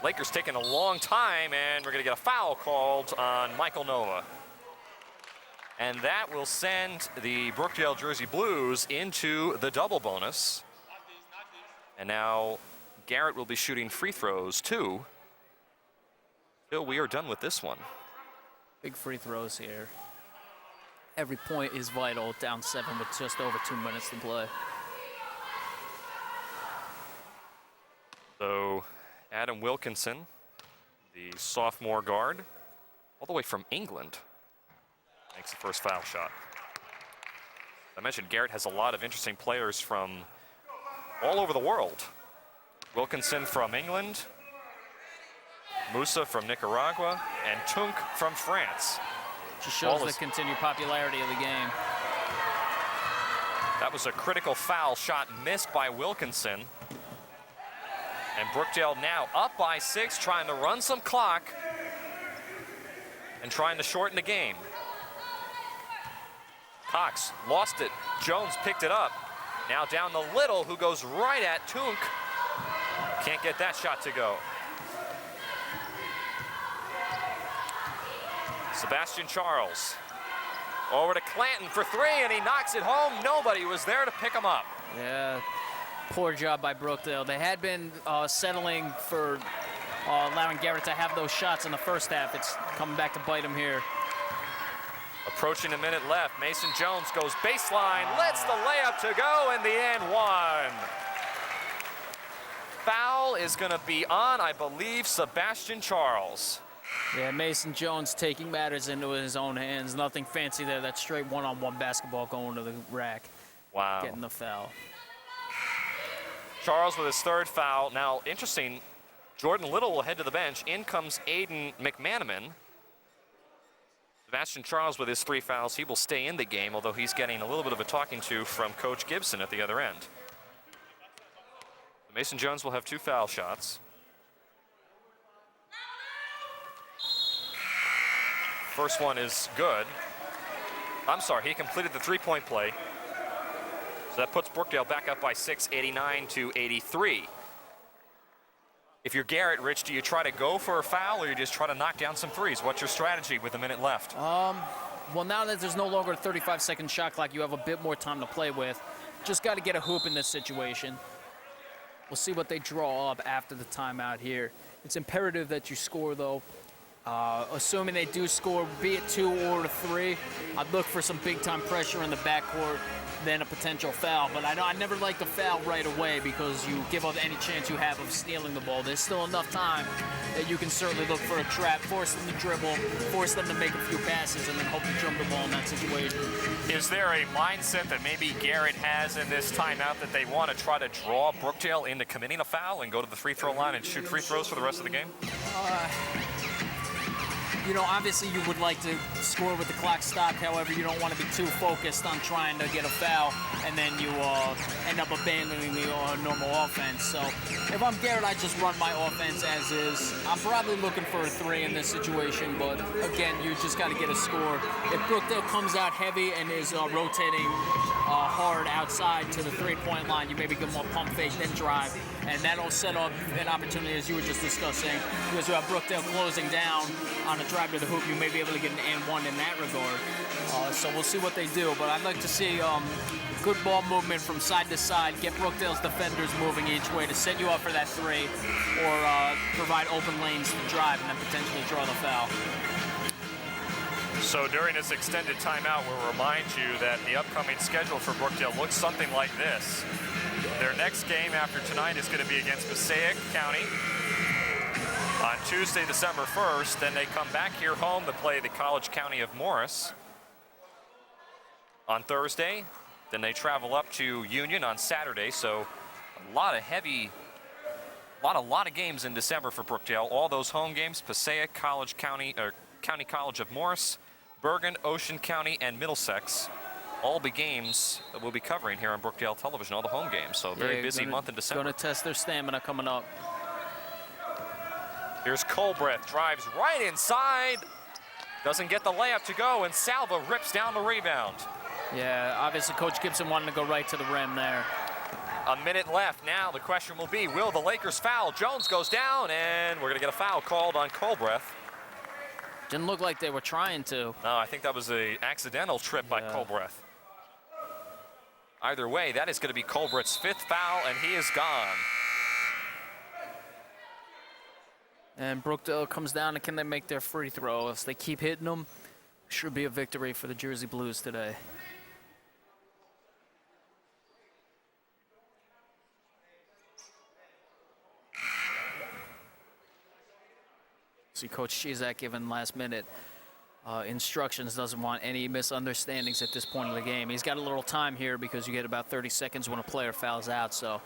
Lakers taking a long time, and we're going to get a foul called on Michael Nova. And that will send the Brookdale Jersey Blues into the double bonus. And now Garret will be shooting free throws too. Bill, we are done with this one. Big free throws here. Every point is vital, down 7 with just over 2 minutes to play. So Adam Wilkinson, the sophomore guard, all the way from England, makes the first foul shot. I mentioned Garret has a lot of interesting players from all over the world. Wilkinson from England, Musa from Nicaragua, and Tunk from France. Just shows the continued popularity of the game. That was a critical foul shot missed by Wilkinson. And Brookdale now up by 6, trying to run some clock and trying to shorten the game. Cox lost it. Jones picked it up. Now down the Little, who goes right at Tunk. Can't get that shot to go. Sebastian Charles over to Clanton for 3, and he knocks it home. Nobody was there to pick him up. Yeah, poor job by Brookdale. They had been settling for allowing Garret to have those shots in the first half. It's coming back to bite him here. Approaching a minute left, Mason Jones goes baseline, lets the layup to go, and the and one. Foul is going to be on, I believe, Sebastian Charles. Yeah, Mason Jones taking matters into his own hands. Nothing fancy there. That's straight one-on-one basketball going to the rack. Wow. Getting the foul. Charles with his 3rd foul. Now, interesting, Jordan Little will head to the bench. In comes Aiden McManaman. Sebastian Charles with his 3 fouls. He will stay in the game, although he's getting a little bit of a talking to from Coach Gibson at the other end. Mason Jones will have 2 foul shots. First one is good. I'm sorry, he completed the 3-point play. So that puts Brookdale back up by 6, 89-83. If you're Garret, Rich, do you try to go for a foul or you just try to knock down some threes? What's your strategy with a minute left? Well, now that there's no longer a 35-second shot clock, you have a bit more time to play with. Just got to get a hoop in this situation. We'll see what they draw up after the timeout here. It's imperative that you score, though. Assuming they do score, be it 2 or 3, I'd look for some big-time pressure in the backcourt, then a potential foul. But I never like to foul right away because you give up any chance you have of stealing the ball. There's still enough time that you can certainly look for a trap, force them to dribble, force them to make a few passes, and then hope to jump the ball in that situation. Is there a mindset that maybe Garret has in this timeout that they want to try to draw Brookdale into committing a foul and go to the free throw line and shoot free throws for the rest of the game? You know, obviously you would like to score with the clock stopped. However, you don't want to be too focused on trying to get a foul, and then you end up abandoning the normal offense. So if I'm Garret, I just run my offense as is. I'm probably looking for a 3 in this situation, but again, you just got to get a score. If Brookdale comes out heavy and is rotating hard outside to the 3-point line, you maybe give them a pump fake, then drive, and that'll set up an opportunity, as you were just discussing, because you have Brookdale closing down on a drive to the hoop. You may be able to get an and one in that regard. So we'll see what they do, but I'd like to see good ball movement from side to side, get Brookdale's defenders moving each way to set you up for that 3, or provide open lanes to drive and then potentially draw the foul. So during this extended timeout, we'll remind you that the upcoming schedule for Brookdale looks something like this. Their next game after tonight is going to be against Passaic County on Tuesday, December 1st. Then they come back here home to play the College County of Morris on Thursday. Then they travel up to Union on Saturday. So a lot of games in December for Brookdale. All those home games: Passaic, College County, or County College of Morris, Bergen, Ocean County, and Middlesex. All the games that we'll be covering here on Brookdale Television, all the home games. So very busy month in December. Going to test their stamina coming up. Here's Colbreth, drives right inside, doesn't get the layup to go, and Salva rips down the rebound. Yeah, obviously Coach Gibson wanted to go right to the rim there. A minute left. Now the question will be, will the Lakers foul? Jones goes down, and we're going to get a foul called on Colbreth. Didn't look like they were trying to. No, I think that was an accidental trip by Colbreth. Either way, that is going to be Colbreth's 5th foul, and he is gone. And Brookdale comes down, and can they make their free throw? If they keep hitting them, should be a victory for the Jersey Blues today. See Coach Chizak giving last minute instructions, doesn't want any misunderstandings at this point of the game. He's got a little time here because you get about 30 seconds when a player fouls out. So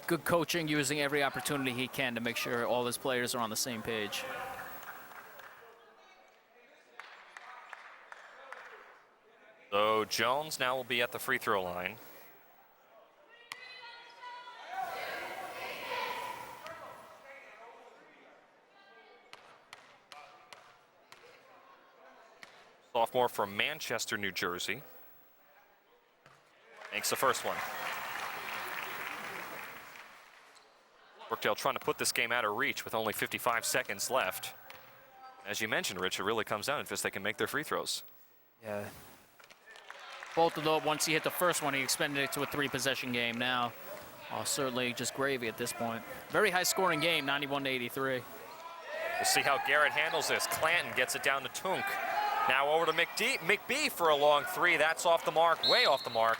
good coaching, using every opportunity he can to make sure all his players are on the same page. So Jones now will be at the free throw line. sophomore from Manchester, New Jersey. Makes the first one. Brookdale trying to put this game out of reach with only 55 seconds left. As you mentioned, Rich, it really comes down to if they can make their free throws. Yeah. Both of those, once he hit the first one, he expanded it to a 3-possession game now. Certainly just gravy at this point. Very high-scoring game, 91-83. We'll see how Garrett handles this. Clanton gets it down to Tunk. Now over to McBee for a long three. That's off the mark, way off the mark.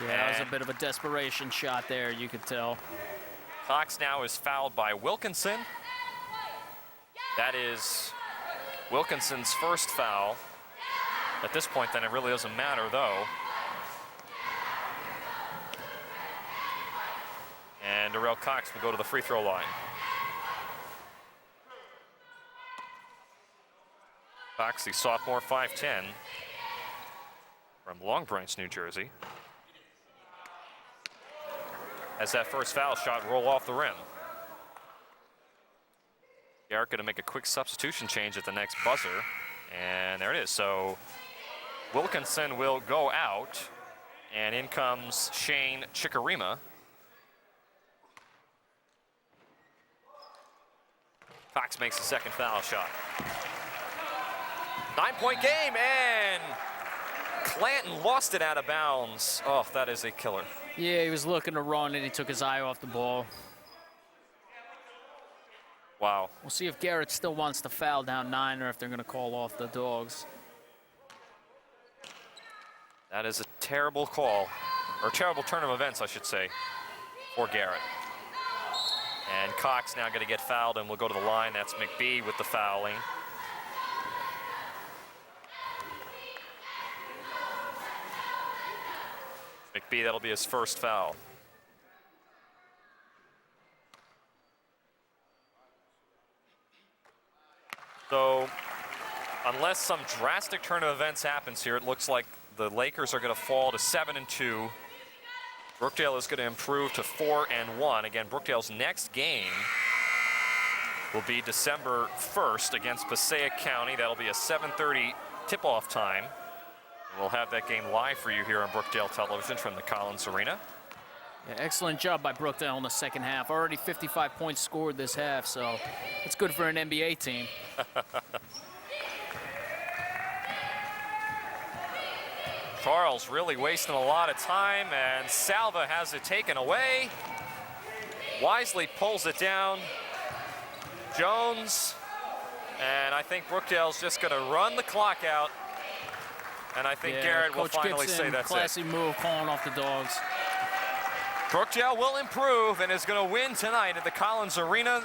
Yeah, that was a bit of a desperation shot there, you could tell. Cox now is fouled by Wilkinson. That is Wilkinson's first foul. At this point, then, it really doesn't matter, though. And Darrell Cox will go to the free throw line. Cox, the sophomore, 5'10", from Long Branch, New Jersey. As that first foul shot roll off the rim. Garrett going to make a quick substitution change at the next buzzer. And there it is. So Wilkinson will go out. And in comes Shane Chikarima. Cox makes the second foul shot. 9-point game, and Clanton lost it out of bounds. Oh, that is a killer. Yeah, he was looking to run, and he took his eye off the ball. Wow. We'll see if Garrett still wants to foul down 9 or if they're going to call off the Dogs. That is a terrible call, or terrible turn of events, I should say, for Garrett. And Cox now going to get fouled, and we'll go to the line. That's McBee with the fouling. McBee, that'll be his first foul. So, unless some drastic turn of events happens here, it looks like the Lakers are going to fall to 7-2. Brookdale is going to improve to 4-1. Again, Brookdale's next game will be December 1st against Passaic County. That'll be a 7:30 tip-off time. We'll have that game live for you here on Brookdale Television from the Collins Arena. Yeah, excellent job by Brookdale in the second half. Already 55 points scored this half, so it's good for an NBA team. Charles really wasting a lot of time, and Salva has it taken away. Wisely pulls it down. Jones, and I think Brookdale's just going to run the clock out. And I think Garrett will finally say that's it. Classy move, calling off the Dogs. Brookdale will improve and is going to win tonight at the Collins Arena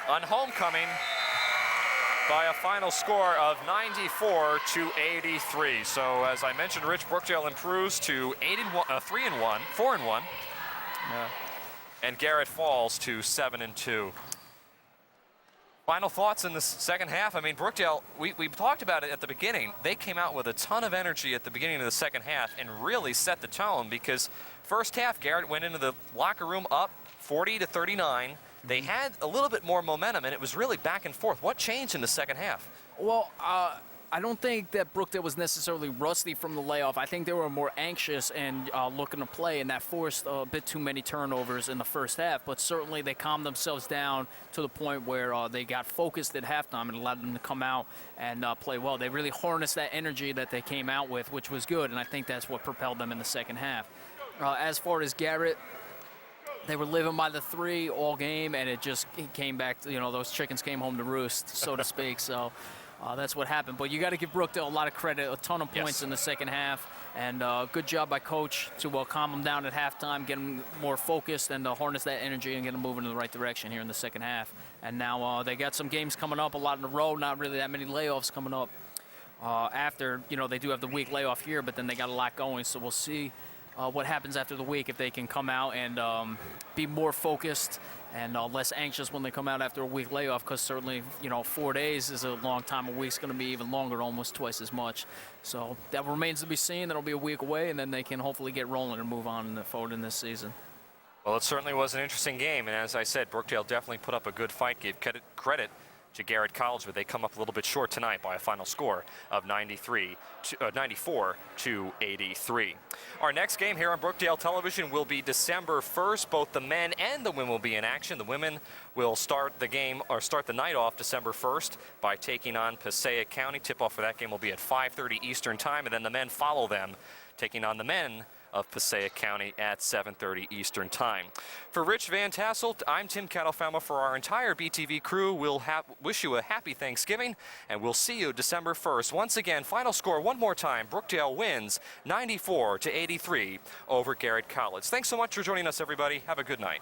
on homecoming by a final score of 94-83. So as I mentioned, Rich, Brookdale improves to 4-1. Yeah. And Garrett falls to 7-2. Final thoughts in the second half. I mean, Brookdale, we talked about it at the beginning. They came out with a ton of energy at the beginning of the second half and really set the tone, because first half, Garrett went into the locker room up 40-39. They had a little bit more momentum, and it was really back and forth. What changed in the second half? Well, I don't think that Brookdale was necessarily rusty from the layoff. I think they were more anxious and looking to play, and that forced a bit too many turnovers in the first half. But certainly they calmed themselves down to the point where they got focused at halftime and allowed them to come out and play well. They really harnessed that energy that they came out with, which was good, and I think that's what propelled them in the second half. As far as Garrett, they were living by the 3 all game, and it came back to, those chickens came home to roost, so to speak. So that's what happened. But you got to give Brookdale a lot of credit, a ton of points in the second half, and good job by Coach to calm them down at halftime, get them more focused, and harness that energy and get them moving in the right direction here in the second half. And now they got some games coming up, a lot in a row, not really that many layoffs coming up after, they do have the week layoff here, but then they got a lot going, so we'll see what happens after the week, if they can come out and be more focused and less anxious when they come out after a week layoff, because certainly, 4 days is a long time. A week's going to be even longer, almost twice as much. So that remains to be seen. That'll be a week away, and then they can hopefully get rolling and move on forward in this season. Well, it certainly was an interesting game, and as I said, Brookdale definitely put up a good fight, gave credit to Garret College, but they come up a little bit short tonight by a final score of 94 to 83. Our next game here on Brookdale Television will be December 1st. Both the men and the women will be in action. The women will start the night off December 1st by taking on Passaic County. Tip-off for that game will be at 5:30 Eastern Time, and then the men follow them, taking on the men of Passaic County at 7:30 Eastern Time. For Rich Van Tassel, I'm Tim Catalfama. For our entire BTV crew, we'll wish you a happy Thanksgiving, and we'll see you December 1st. Once again, final score one more time. Brookdale wins 94 to 83 over Garret College. Thanks so much for joining us, everybody. Have a good night.